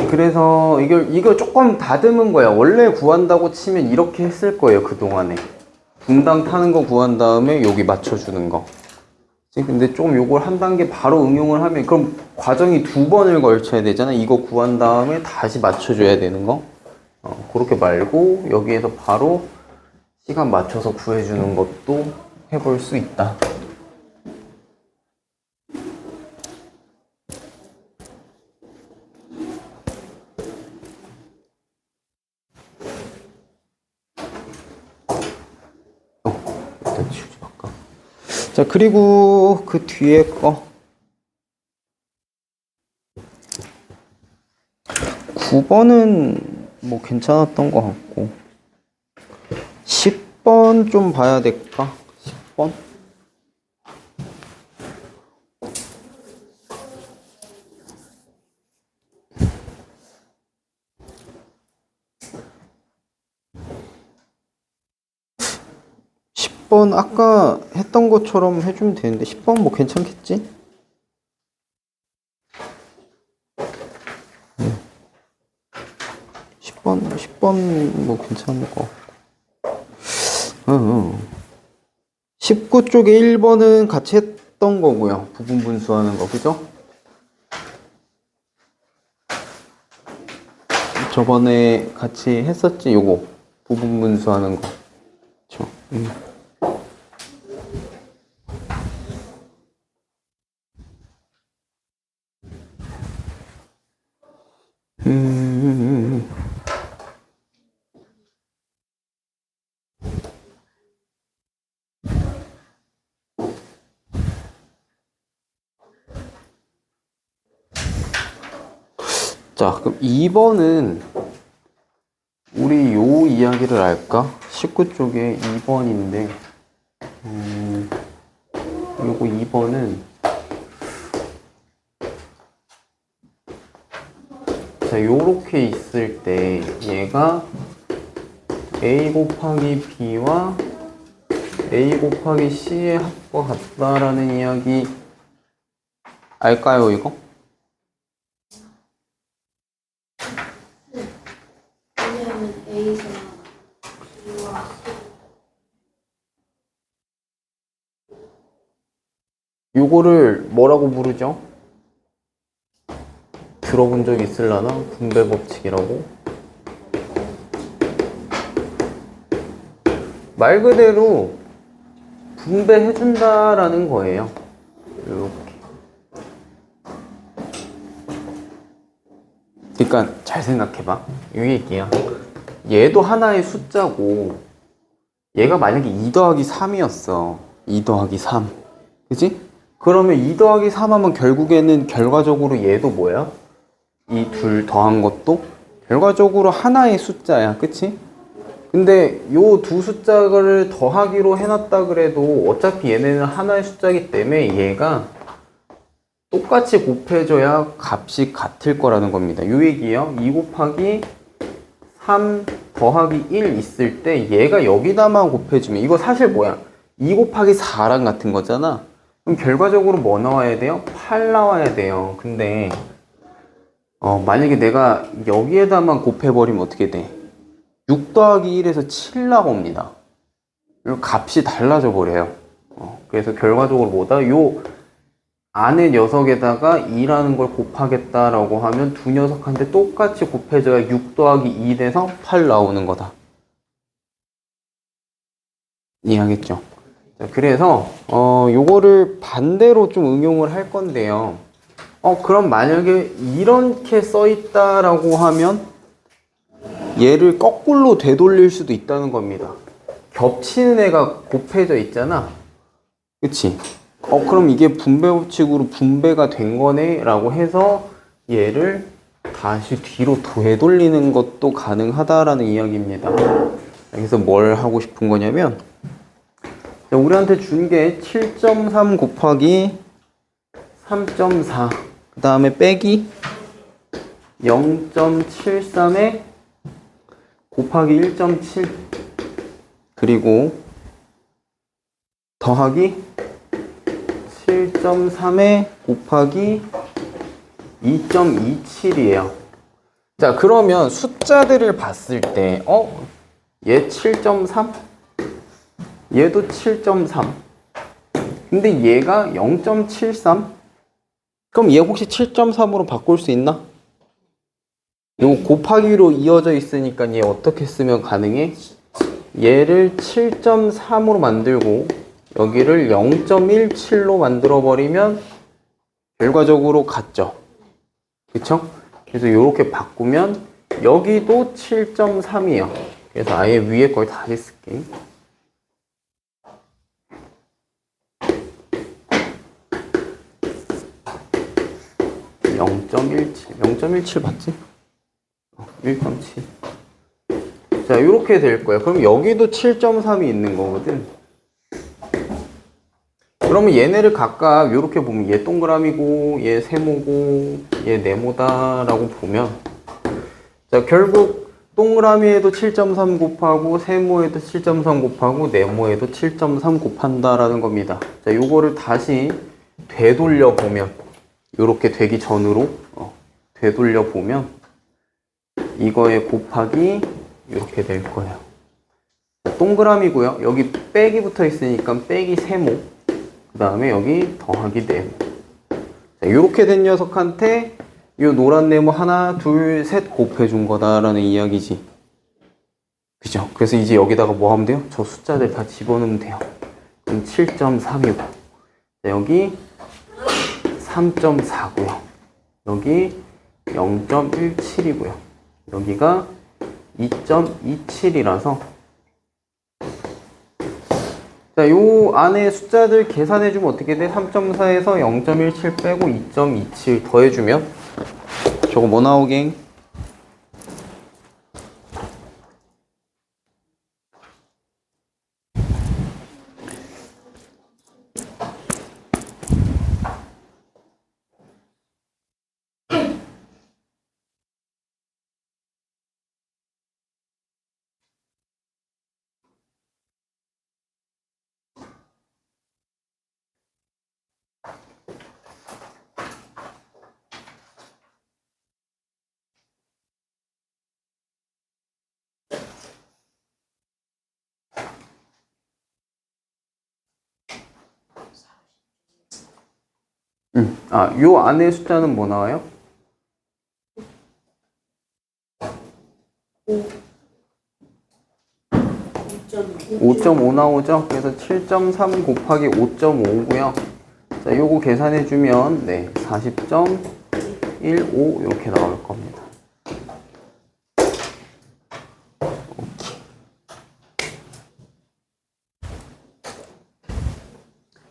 그래서 이걸 조금 다듬은 거야. 원래 구한다고 치면 이렇게 했을 거예요, 그동안에. 분당 타는 거 구한 다음에 여기 맞춰주는 거. 근데 조금 요걸 한 단계 바로 응용을 하면, 그럼 과정이 두 번을 걸쳐야 되잖아. 이거 구한 다음에 다시 맞춰줘야 되는 거. 그렇게 말고 여기에서 바로 시간 맞춰서 구해주는 것도 해볼 수 있다. 일단 치우지 말까. 자, 그리고 그 뒤에 거 9번은 뭐 괜찮았던 것 같고 10번 좀 봐야 될까? 10번? 아까 했던 것처럼 해주면 되는데 10번 뭐 괜찮겠지? 10번 뭐 괜찮을 것 같고 19쪽에 1번은 같이 했던 거고요. 부분 분수하는 거, 그죠? 저번에 같이 했었지, 요거 부분 분수하는 거. 그쵸? 자, 그럼 2번은 이야기를 할까? 19쪽에 2번인데 요거 2번은 자, 요렇게 있을 때 얘가 A 곱하기 B와 A 곱하기 C의 합과 같다라는 이야기 알까요, 이거? 왜냐하면 A가 B와 요거를 뭐라고 부르죠? 들어본 적 있을라나? 분배 법칙이라고? 말 그대로 분배해준다라는 거예요. 이렇게. 그러니까 잘 생각해봐. 이 얘기야. 얘도 하나의 숫자고 얘가 만약에 2 더하기 3이었어. 2 더하기 3. 그치? 그러면 2 더하기 3 하면 결국에는 결과적으로 얘도 뭐야? 이 둘 더한 것도 결과적으로 하나의 숫자야. 그치? 근데 요 두 숫자를 더하기로 해놨다 그래도 어차피 얘네는 하나의 숫자이기 때문에 얘가 똑같이 곱해줘야 값이 같을 거라는 겁니다. 요 얘기요. 2 곱하기 3 더하기 1 있을 때 얘가 여기다만 곱해주면 이거 사실 뭐야? 2 곱하기 4랑 같은 거잖아. 그럼 결과적으로 뭐 나와야 돼요? 8 나와야 돼요. 근데 만약에 내가 여기에다만 곱해버리면 어떻게 돼? 6 더하기 1에서 7 나옵니다. 그리고 값이 달라져 버려요. 그래서 결과적으로 뭐다? 요 안에 녀석에다가 2라는 걸 곱하겠다라고 하면 두 녀석한테 똑같이 곱해줘야 6 더하기 2 돼서 8 나오는 거다. 이해하겠죠? 자, 그래서 요거를 반대로 좀 응용을 할 건데요. 그럼 만약에 이렇게 써 있다라고 하면 얘를 거꾸로 되돌릴 수도 있다는 겁니다. 겹치는 애가 곱해져 있잖아. 그치? 그럼 이게 분배 법칙으로 분배가 된 거네? 라고 해서 얘를 다시 뒤로 되돌리는 것도 가능하다라는 이야기입니다. 여기서 뭘 하고 싶은 거냐면 우리한테 준 게 7.3 곱하기 3.4 그 다음에 빼기 0.73에 곱하기 1.7 그리고 더하기 7.3에 곱하기 2.27이에요. 자, 그러면 숫자들을 봤을 때 얘 7.3? 얘도 7.3. 근데 얘가 0.73? 그럼 얘 혹시 7.3으로 바꿀 수 있나? 요 곱하기로 이어져 있으니까 얘 어떻게 쓰면 가능해? 얘를 7.3으로 만들고 여기를 0.17로 만들어 버리면 결과적으로 같죠. 그쵸? 그래서 이렇게 바꾸면 여기도 7.3이에요. 그래서 아예 위에 걸 다시 쓸게. 0.17 맞지? 1.7. 자, 이렇게 될 거야. 그럼 여기도 7.3이 있는 거거든. 그러면 얘네를 각각 이렇게 보면 얘 동그라미고 얘 세모고 얘 네모다라고 보면 자, 결국 동그라미에도 7.3 곱하고 세모에도 7.3 곱하고 네모에도 7.3 곱한다라는 겁니다. 자, 요거를 다시 되돌려 보면 이렇게 되기 전으로 되돌려 보면 이거에 곱하기 이렇게 될 거예요. 자, 동그라미고요. 여기 빼기 붙어 있으니까 빼기 세모. 그 다음에 여기 더하기 네모. 자, 이렇게 된 녀석한테 이 노란 네모 하나, 둘, 셋 곱해준 거다라는 이야기지. 그죠? 그래서 이제 여기다가 뭐 하면 돼요? 저 숫자들 다 집어넣으면 돼요. 그럼 7.3이고 여기 3.4고요. 여기 0.17이고요. 여기가 2.27이라서 자, 요 안에 숫자들 계산해주면 어떻게 돼? 3.4에서 0.17 빼고 2.27 더해주면 저거 뭐 나오게? 요 안에 숫자는 뭐 나와요? 5.5 나오죠? 그래서 7.3 곱하기 5.5고요. 자, 요거 계산해주면, 네, 40.15 이렇게 나올 겁니다. 오케이.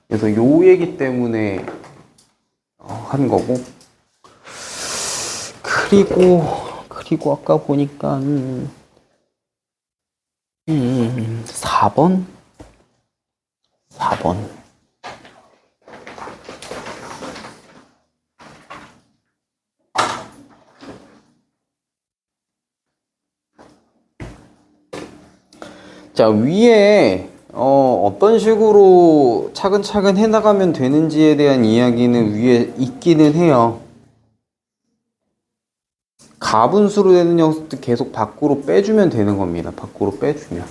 그래서 요 얘기 때문에 한 거고. 그리고 아까 보니까, 4번? 4번. 자, 위에 어떤 식으로 차근차근 해나가면 되는지에 대한 이야기는 위에 있기는 해요. 가분수로 되는 녀석도 계속 밖으로 빼주면 되는 겁니다. 밖으로 빼주면.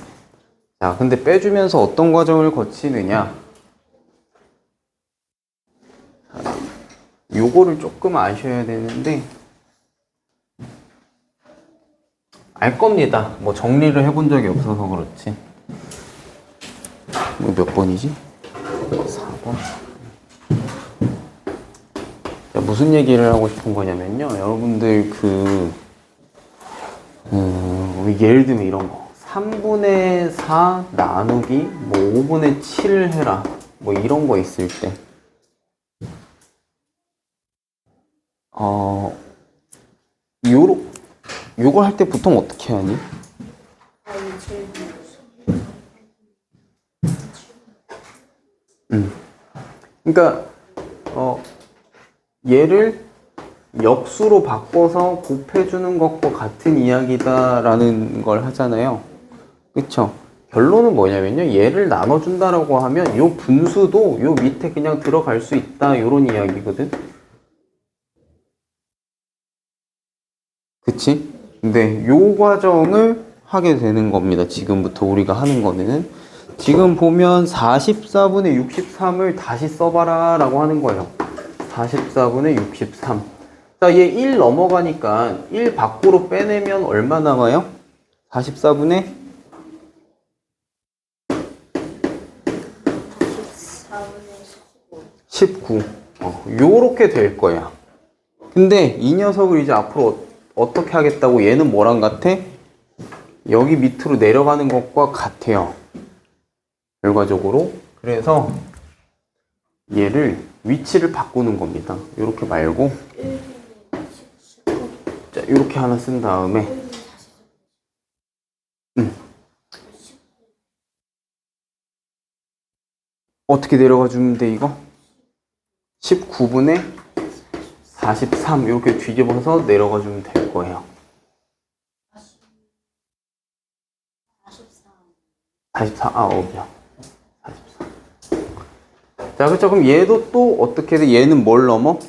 자, 근데 빼주면서 어떤 과정을 거치느냐? 요거를 조금 아셔야 되는데 알 겁니다. 뭐 정리를 해본 적이 없어서 그렇지. 뭐 몇 번이지? 4번. 자, 무슨 얘기를 하고 싶은 거냐면요. 여러분들 예를 들면 이런 거. 3분의 4 나누기 뭐 5분의 7을 해라. 뭐 이런 거 있을 때. 요거 할 때 보통 어떻게 하니? 그러니까 얘를 역수로 바꿔서 곱해주는 것과 같은 이야기다라는 걸 하잖아요. 그쵸? 결론은 뭐냐면요. 얘를 나눠준다라고 하면 요 분수도 요 밑에 그냥 들어갈 수 있다. 요런 이야기거든. 그치? 근데 요 과정을 하게 되는 겁니다. 지금부터 우리가 하는 거는. 지금 보면 44분의 63을 다시 써봐라 라고 하는 거예요. 44분의 63. 자, 얘 1 넘어가니까 1 밖으로 빼내면 얼마 남아요? 44분의 19. 요렇게 될 거야. 근데 이 녀석을 이제 앞으로 어떻게 하겠다고? 얘는 뭐랑 같아? 여기 밑으로 내려가는 것과 같아요. 결과적으로. 그래서 얘를 위치를 바꾸는 겁니다. 이렇게 말고 자, 이렇게 하나 쓴 다음에 어떻게 내려가 주면 돼 이거? 19분의 43 이렇게 뒤집어서 내려가 주면 될 거예요. 44, 미안. 44. 자, 그렇죠. 그럼 얘도 또 어떻게 돼? 얘는 뭘 넘어?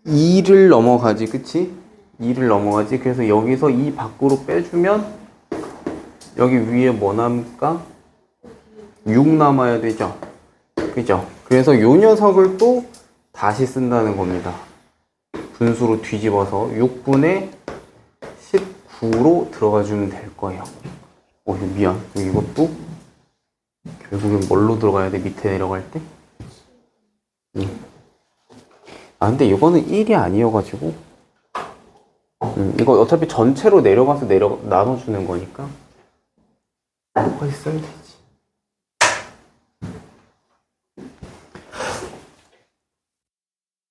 2를 넘어가지, 그치? 2를 넘어가지. 그래서 여기서 2 밖으로 빼주면 여기 위에 뭐 남을까? 6 남아야 되죠? 그죠? 그래서 요 녀석을 또 다시 쓴다는 겁니다. 분수로 뒤집어서 6분의 19로 들어가 주면 될 거예요. 미안. 이것도 결국엔 뭘로 들어가야 돼? 밑에 내려갈 때? 근데 이거는 1이 아니어가지고 이거 어차피 전체로 내려가서 나눠주는 거니까 똑같이 쓰면 되지.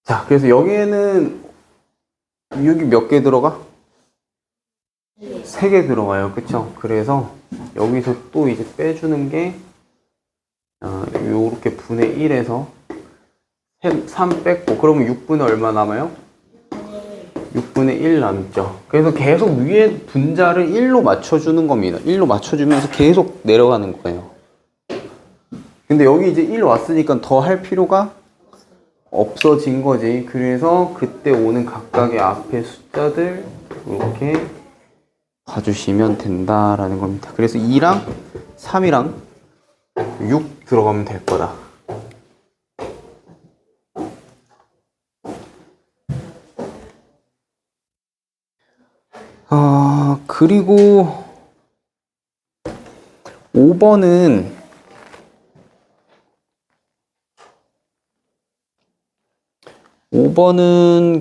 자, 그래서 여기에는 여기 몇 개 들어가? 3개 들어가요. 그쵸? 그래서 여기서 또 이제 빼주는 게 요렇게 분의 1에서 3 뺐고 그러면 6분의 얼마 남아요? 6분의 1 남죠. 그래서 계속 위에 분자를 1로 맞춰주는 겁니다. 1로 맞춰주면서 계속 내려가는 거예요. 근데 여기 이제 1 왔으니까 더 할 필요가 없어진 거지. 그래서 그때 오는 각각의 앞에 숫자들 이렇게 봐주시면 된다라는 겁니다. 그래서 2랑 3이랑 6 들어가면 될 거다. 그리고 5번은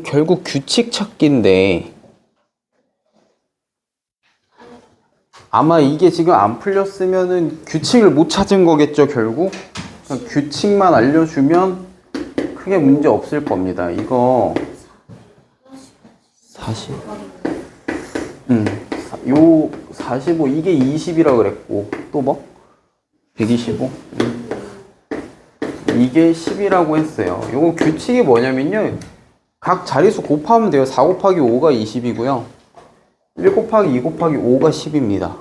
결국 규칙 찾기인데 아마 이게 지금 안 풀렸으면은 규칙을 못 찾은 거겠죠, 결국? 그냥 규칙만 알려주면 크게 문제 없을 겁니다. 이거 40? 요 45, 이게 20이라 그랬고 또 뭐? 125? 이게 10이라고 했어요. 요거 규칙이 뭐냐면요, 각 자릿수 곱하면 돼요. 4 곱하기 5가 20이고요 1 곱하기 2 곱하기 5가 10입니다.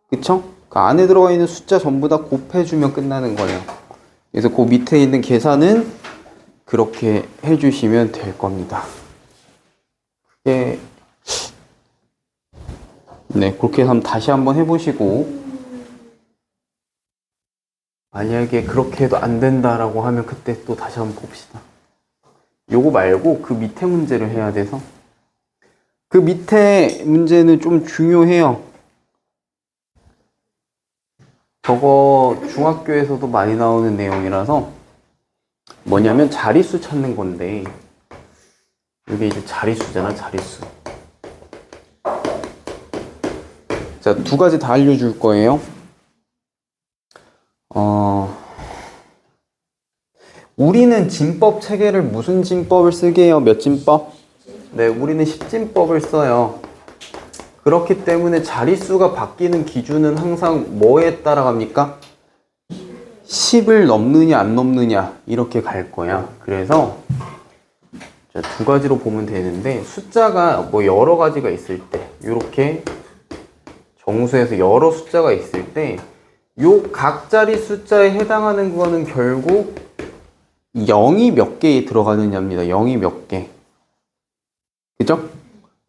그쵸? 그 안에 들어가 있는 숫자 전부 다 곱해주면 끝나는 거예요. 그래서 그 밑에 있는 계산은 그렇게 해주시면 될 겁니다. 네, 그렇게 한번 다시 한번 해보시고, 만약에 그렇게 해도 안 된다라고 하면 그때 또 다시 한번 봅시다. 요거 말고 그 밑에 문제를 해야 돼서. 그 밑에 문제는 좀 중요해요. 저거 중학교에서도 많이 나오는 내용이라서, 뭐냐면 자릿수 찾는 건데, 이게 이제 자릿수잖아, 자릿수. 자, 두 가지 다 알려줄 거예요. 우리는 진법 체계를 무슨 진법을 쓰게 해요? 몇 진법? 네, 우리는 10진법을 써요. 그렇기 때문에 자릿수가 바뀌는 기준은 항상 뭐에 따라갑니까? 10을 넘느냐 안 넘느냐 이렇게 갈 거야. 그래서 두 가지로 보면 되는데, 숫자가 뭐 여러 가지가 있을 때, 이렇게 정수에서 여러 숫자가 있을 때 요 각자리 숫자에 해당하는 거는 결국 0이 몇 개에 들어가느냐입니다. 0이 몇 개. 그죠?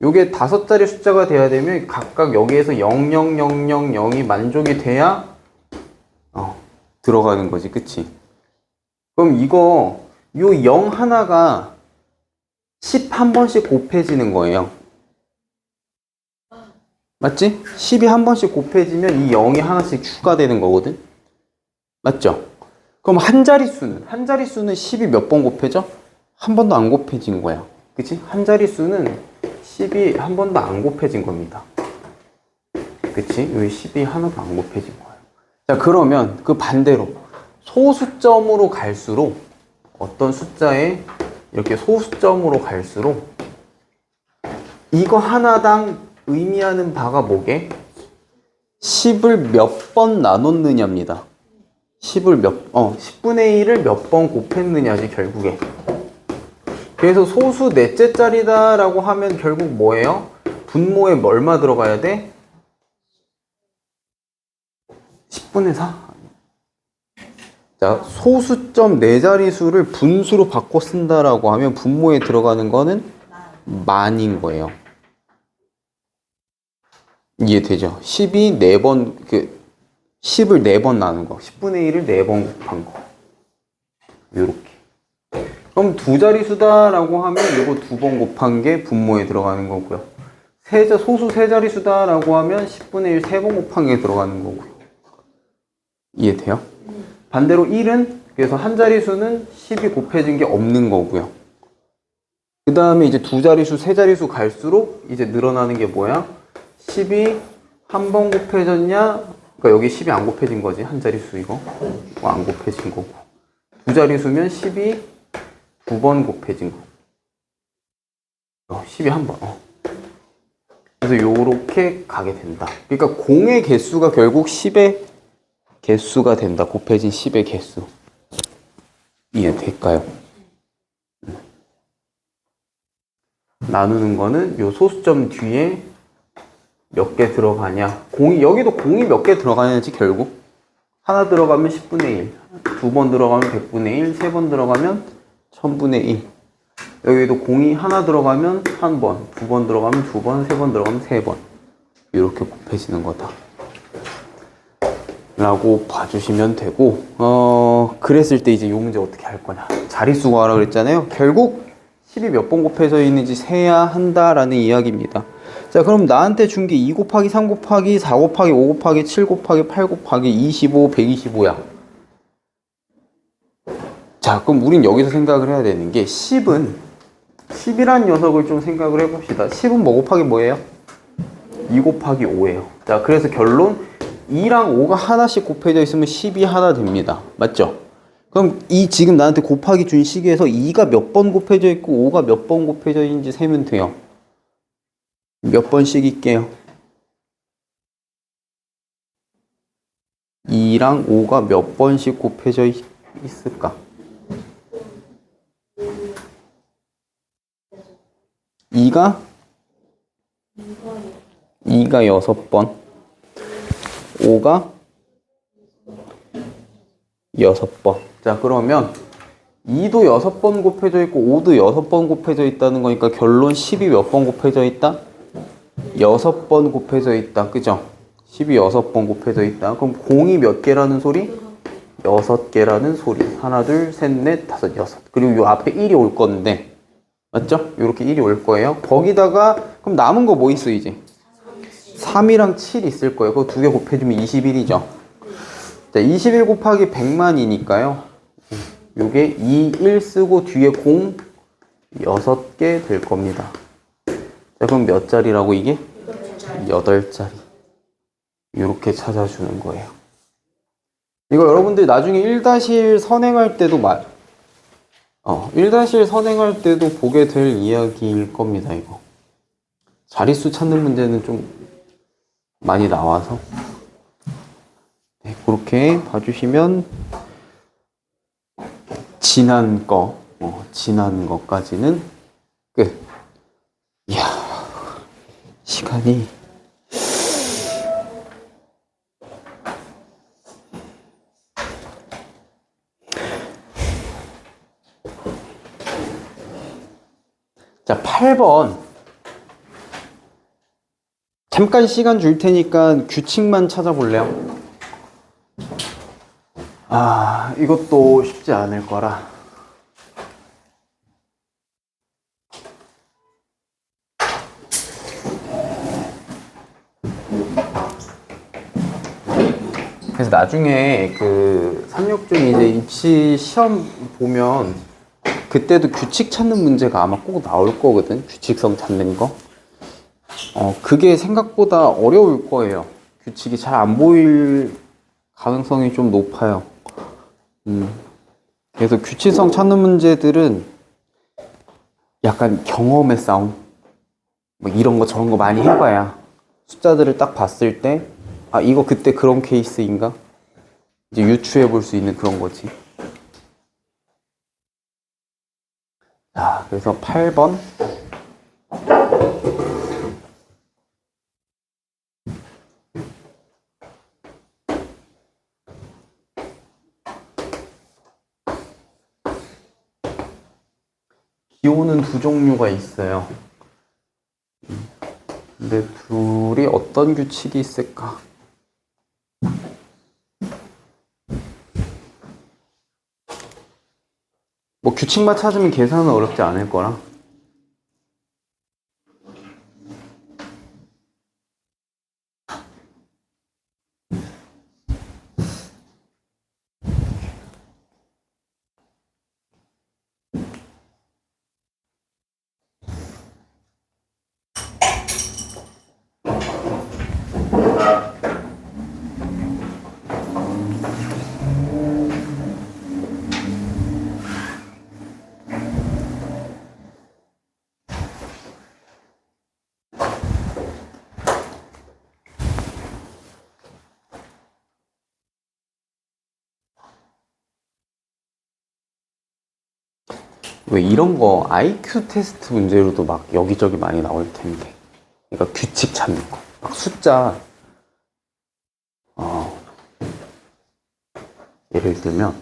요게 5자리 숫자가 돼야 되면 각각 여기에서 00000이 만족이 돼야 들어가는 거지. 그치? 그럼 이거 요 0 하나가 10 한 번씩 곱해지는 거예요. 맞지? 10이 한 번씩 곱해지면 이 0이 하나씩 추가되는 거거든? 맞죠? 그럼 한 자릿수는 10이 몇 번 곱해져? 한 번도 안 곱해진 거야. 그치? 한 자릿수는 10이 한 번도 안 곱해진 겁니다. 그치? 여기 10이 하나도 안 곱해진 거예요. 자, 그러면 그 반대로 소수점으로 갈수록, 어떤 숫자에 이렇게 소수점으로 갈수록 이거 하나당 의미하는 바가 뭐게? 10을 몇 번 나눴느냐입니다. 10분의 1을 몇 번 곱했느냐지, 결국에. 그래서 소수 넷째 짜리다라고 하면 결국 뭐예요? 분모에 얼마 들어가야 돼? 10분의 4? 자, 소수점 네 자리수를 분수로 바꿔 쓴다라고 하면 분모에 들어가는 거는 만인 거예요. 이해되죠? 10이 4번, 10을 4번 나눈 거. 10분의 1을 4번 곱한 거. 요렇게. 그럼 두 자리수다라고 하면 이거 2번 곱한 게 분모에 들어가는 거고요. 소수 세 자리수다라고 하면 10분의 1 3번 곱한 게 들어가는 거고요. 이해돼요? 반대로 1은, 그래서 한 자리수는 10이 곱해진 게 없는 거고요. 그 다음에 이제 두 자리수, 세 자리수 갈수록 이제 늘어나는 게 뭐야? 10이 한 번 곱해졌냐? 그러니까 여기 10이 안 곱해진 거지. 한 자릿수 이거 안 곱해진 거고. 두 자릿수면 10이 두 번 곱해진 거. 10이 한 번. 그래서 요렇게 가게 된다. 그러니까 공의 개수가 결국 10의 개수가 된다. 곱해진 10의 개수. 이해될까요? 나누는 거는 요 소수점 뒤에 몇 개 들어가냐. 여기도 공이 몇 개 들어가냐지, 결국. 하나 들어가면 10분의 1. 두 번 들어가면 100분의 1. 세 번 들어가면 1000분의 1. 여기도 공이 하나 들어가면 한 번. 두 번 들어가면 두 번. 세 번 들어가면 세 번. 이렇게 곱해지는 거다. 라고 봐주시면 되고, 그랬을 때 이제 이 문제 어떻게 할 거냐. 자릿수 구하라 그랬잖아요. 결국 10이 몇 번 곱해져 있는지 세야 한다라는 이야기입니다. 자, 그럼 나한테 준 게 2 곱하기 3 곱하기 4 곱하기 5 곱하기 7 곱하기 8 곱하기 25, 125야. 자, 그럼 우린 여기서 생각을 해야 되는 게 10이란 녀석을 좀 생각을 해봅시다. 10은 뭐 곱하기 뭐예요? 2 곱하기 5예요. 자, 그래서 결론 2랑 5가 하나씩 곱해져 있으면 10이 하나 됩니다. 맞죠? 그럼 이 지금 나한테 곱하기 준 식에서 2가 몇 번 곱해져 있고 5가 몇 번 곱해져 있는지 세면 돼요. 몇 번씩 있게요? 2랑 5가 몇 번씩 곱해져 있을까? 2가 6번, 5가 6번. 자, 그러면 2도 6번 곱해져 있고 5도 6번 곱해져 있다는 거니까 결론 10이 몇 번 곱해져 있다? 6번 곱해져 있다. 그죠? 10이 6번 곱해져 있다. 그럼 공이 몇 개라는 소리? 6개라는 소리. 하나, 둘, 셋, 넷, 다섯, 여섯. 그리고 요 앞에 1이 올 건데. 맞죠? 이렇게 1이 올 거예요. 거기다가 그럼 남은 거 뭐 있어 이제? 3이랑 7 있을 거예요. 그거 두 개 곱해주면 21이죠. 자, 21 곱하기 100만이니까요. 요게 2, 1 쓰고 뒤에 공 6개 될 겁니다. 자, 그럼 몇 자리라고 이게? 8자리. 이렇게 찾아주는 거예요. 이거 여러분들 나중에 1-1 선행할 때도 1-1 선행할 때도 보게 될 이야기일 겁니다, 이거. 자릿수 찾는 문제는 좀 많이 나와서. 네, 그렇게 봐주시면 지난 거까지는 끝. 이야, 시간이. 자, 8번. 잠깐 시간 줄 테니까 규칙만 찾아볼래요? 이것도 쉽지 않을 거라. 그래서 나중에 그 368 이제 입시 시험 보면 그때도 규칙 찾는 문제가 아마 꼭 나올 거거든. 규칙성 찾는 거. 그게 생각보다 어려울 거예요. 규칙이 잘 안 보일 가능성이 좀 높아요. 그래서 규칙성 찾는 문제들은 약간 경험의 싸움. 뭐 이런 거 저런 거 많이 해봐야 숫자들을 딱 봤을 때 이거 그때 그런 케이스인가? 이제 유추해 볼 수 있는 그런 거지. 자, 그래서 8번. 기호는 두 종류가 있어요. 근데 둘이 어떤 규칙이 있을까? 뭐 규칙만 찾으면 계산은 어렵지 않을 거라. 왜 이런 거 IQ 테스트 문제로도 막 여기저기 많이 나올 텐데. 그러니까 규칙 찾는 거. 막 숫자. 예를 들면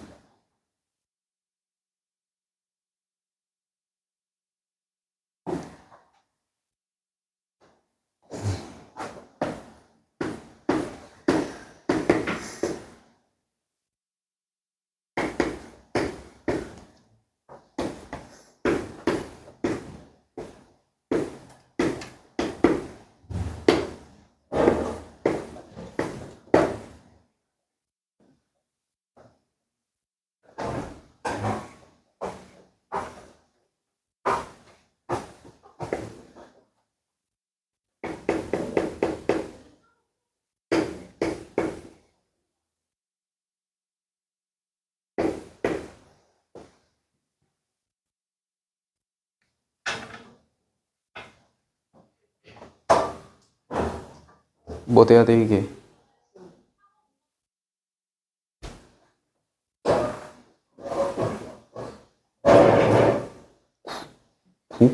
뭐 돼야 돼 이게? 9?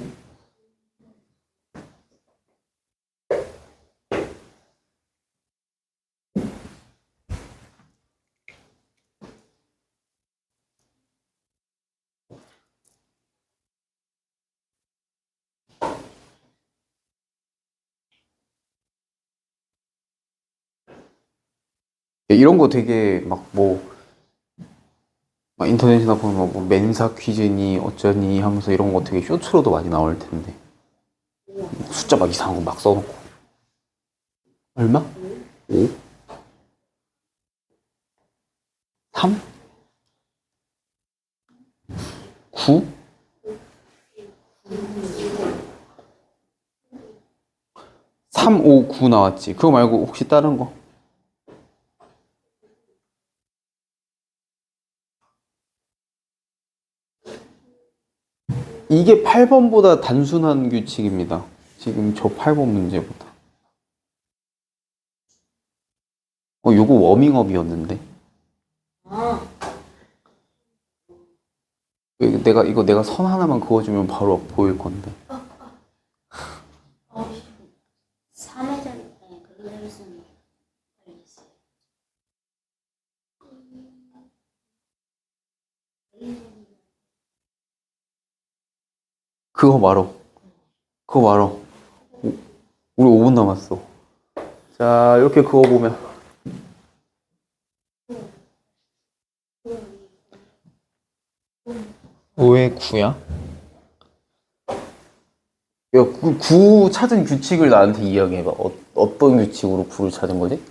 이런 거 되게 막 인터넷이나 보면 뭐 맨사 퀴즈니 어쩌니 하면서 이런 거 되게 쇼츠로도 많이 나올 텐데 숫자 막 이상한 거 막 써놓고 얼마? 5? 3? 9? 3, 5, 9 나왔지. 그거 말고 혹시 다른 거? 이게 8번보다 단순한 규칙입니다. 지금 저 8번 문제보다. 요거 워밍업이었는데. 이거 내가 선 하나만 그어주면 바로 보일 건데. 3회전 때 그림을 쓰는 걸렸어요. 그거 말어. 그거 말어. 우리 5분 남았어. 자, 이렇게 그어보면. 5의 9야? 야, 9 찾은 규칙을 나한테 이야기해봐. 어떤 규칙으로 9를 찾은 거지?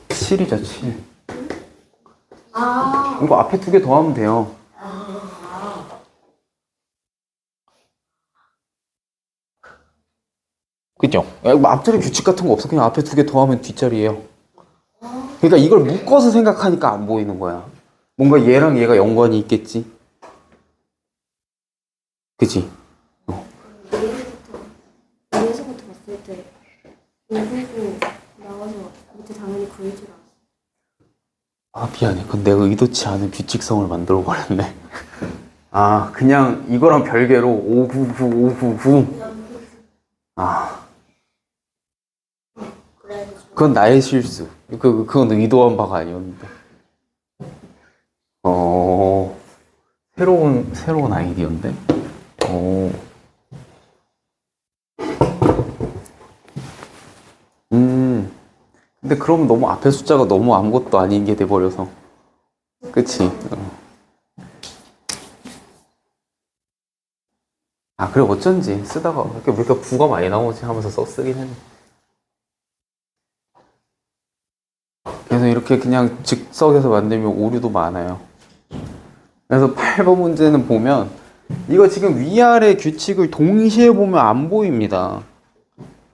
7이죠, 7. 이거 앞에 2개 더하면 돼요. 그죠? 야, 뭐 앞자리 규칙 같은 거 없어. 그냥 앞에 2개 더하면 뒷자리예요. 그러니까 이걸 묶어서 생각하니까 안 보이는 거야. 뭔가 얘랑 얘가 연관이 있겠지. 그치? 위에서부터 봤을 때 599 나와서 밑에 당연히 9일 줄 알았어. 아, 미안해. 그건 내가 의도치 않은 규칙성을 만들어 버렸네. 아, 그냥 이거랑 별개로 599, 599. 아. 그건 나의 실수. 그건 의도한 바가 아니었는데. 새로운 아이디어인데? 근데 그러면 너무 앞에 숫자가 너무 아무것도 아닌 게 돼버려서. 그치? 아, 그래, 어쩐지. 쓰다가, 왜 이렇게 부가 많이 나오지 하면서 쓰긴 했네. 그래서 이렇게 그냥 즉석에서 만들면 오류도 많아요. 그래서 8번 문제는 보면, 이거 지금 위아래 규칙을 동시에 보면 안 보입니다.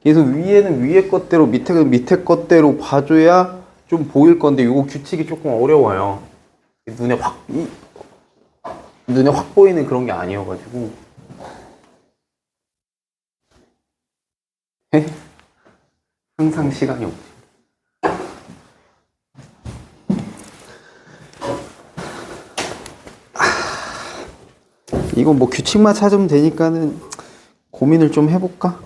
그래서 위에는 위에 것대로, 밑에는 밑에 것대로 봐줘야 좀 보일 건데, 이거 규칙이 조금 어려워요. 눈에 확 보이는 그런 게 아니어가지고. 항상 시간이 없지. 이건 뭐 규칙만 찾으면 되니까는 고민을 좀 해볼까?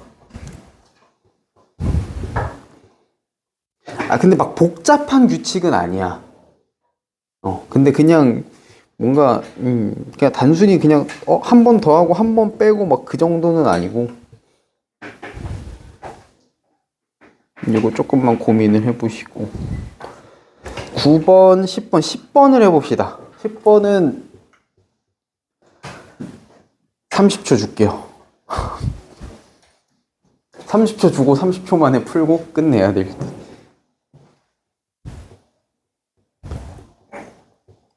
아, 근데 막 복잡한 규칙은 아니야. 근데 그냥 뭔가, 그냥 단순히 그냥, 한 번 더 하고 한 번 빼고 막 그 정도는 아니고. 이거 조금만 고민을 해보시고. 9번, 10번, 10번을 해봅시다. 10번은 30초 줄게요. 30초 주고 30초 만에 풀고 끝내야 될 듯.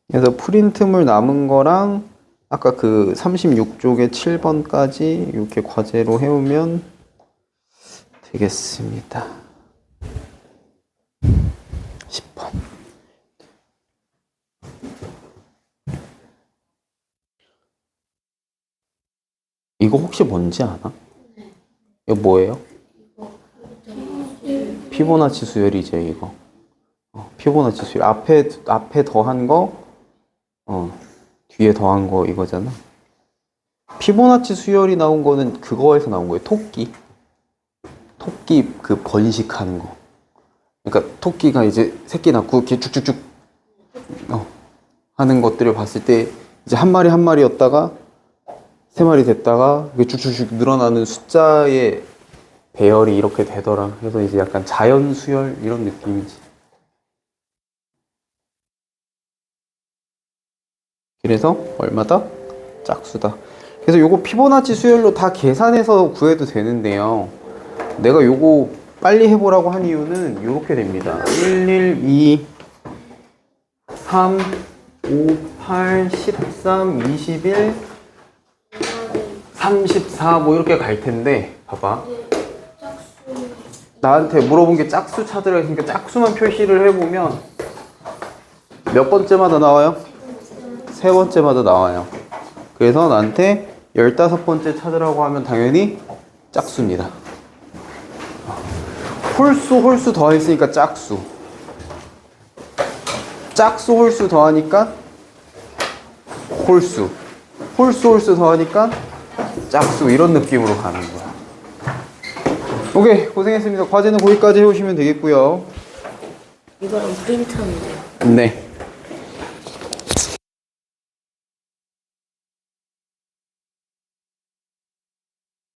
그래서 프린트물 남은 거랑 아까 그 36쪽에 7번까지 이렇게 과제로 해오면 되겠습니다. 10번. 이거 혹시 뭔지 아나? 이거 뭐예요? 피보나치 수열이죠, 이거. 피보나치 수열. 앞에 더한 거, 뒤에 더한 거 이거잖아. 피보나치 수열이 나온 거는 그거에서 나온 거예요. 토끼 그 번식하는 거. 그러니까 토끼가 이제 새끼 낳고 이렇게 쭉쭉쭉 하는 것들을 봤을 때 이제 한 마리 한 마리였다가 세 마리 됐다가 이게 쭉쭉쭉 늘어나는 숫자의 배열이 이렇게 되더라. 그래서 이제 약간 자연 수열 이런 느낌이지. 그래서 얼마다? 짝수다. 그래서 요거 피보나치 수열로 다 계산해서 구해도 되는데요. 내가 요거 빨리 해보라고 한 이유는 요렇게 됩니다. 1, 1, 2, 3, 5, 8, 13, 21, 34 뭐 이렇게 갈 텐데 봐봐. 나한테 물어본 게 짝수 찾으라 했으니까 짝수만 표시를 해보면 몇 번째마다 나와요? 세 번째마다 나와요. 그래서 나한테 15번째 찾으라고 하면 당연히 짝수입니다. 홀수 더했으니까 짝수. 짝수 홀수 더하니까 홀수. 홀수 더하니까 짝수. 이런 느낌으로 가는 거야. 오케이, 고생했습니다. 과제는 거기까지 해오시면 되겠고요. 이거랑 프린트하면 돼요. 네.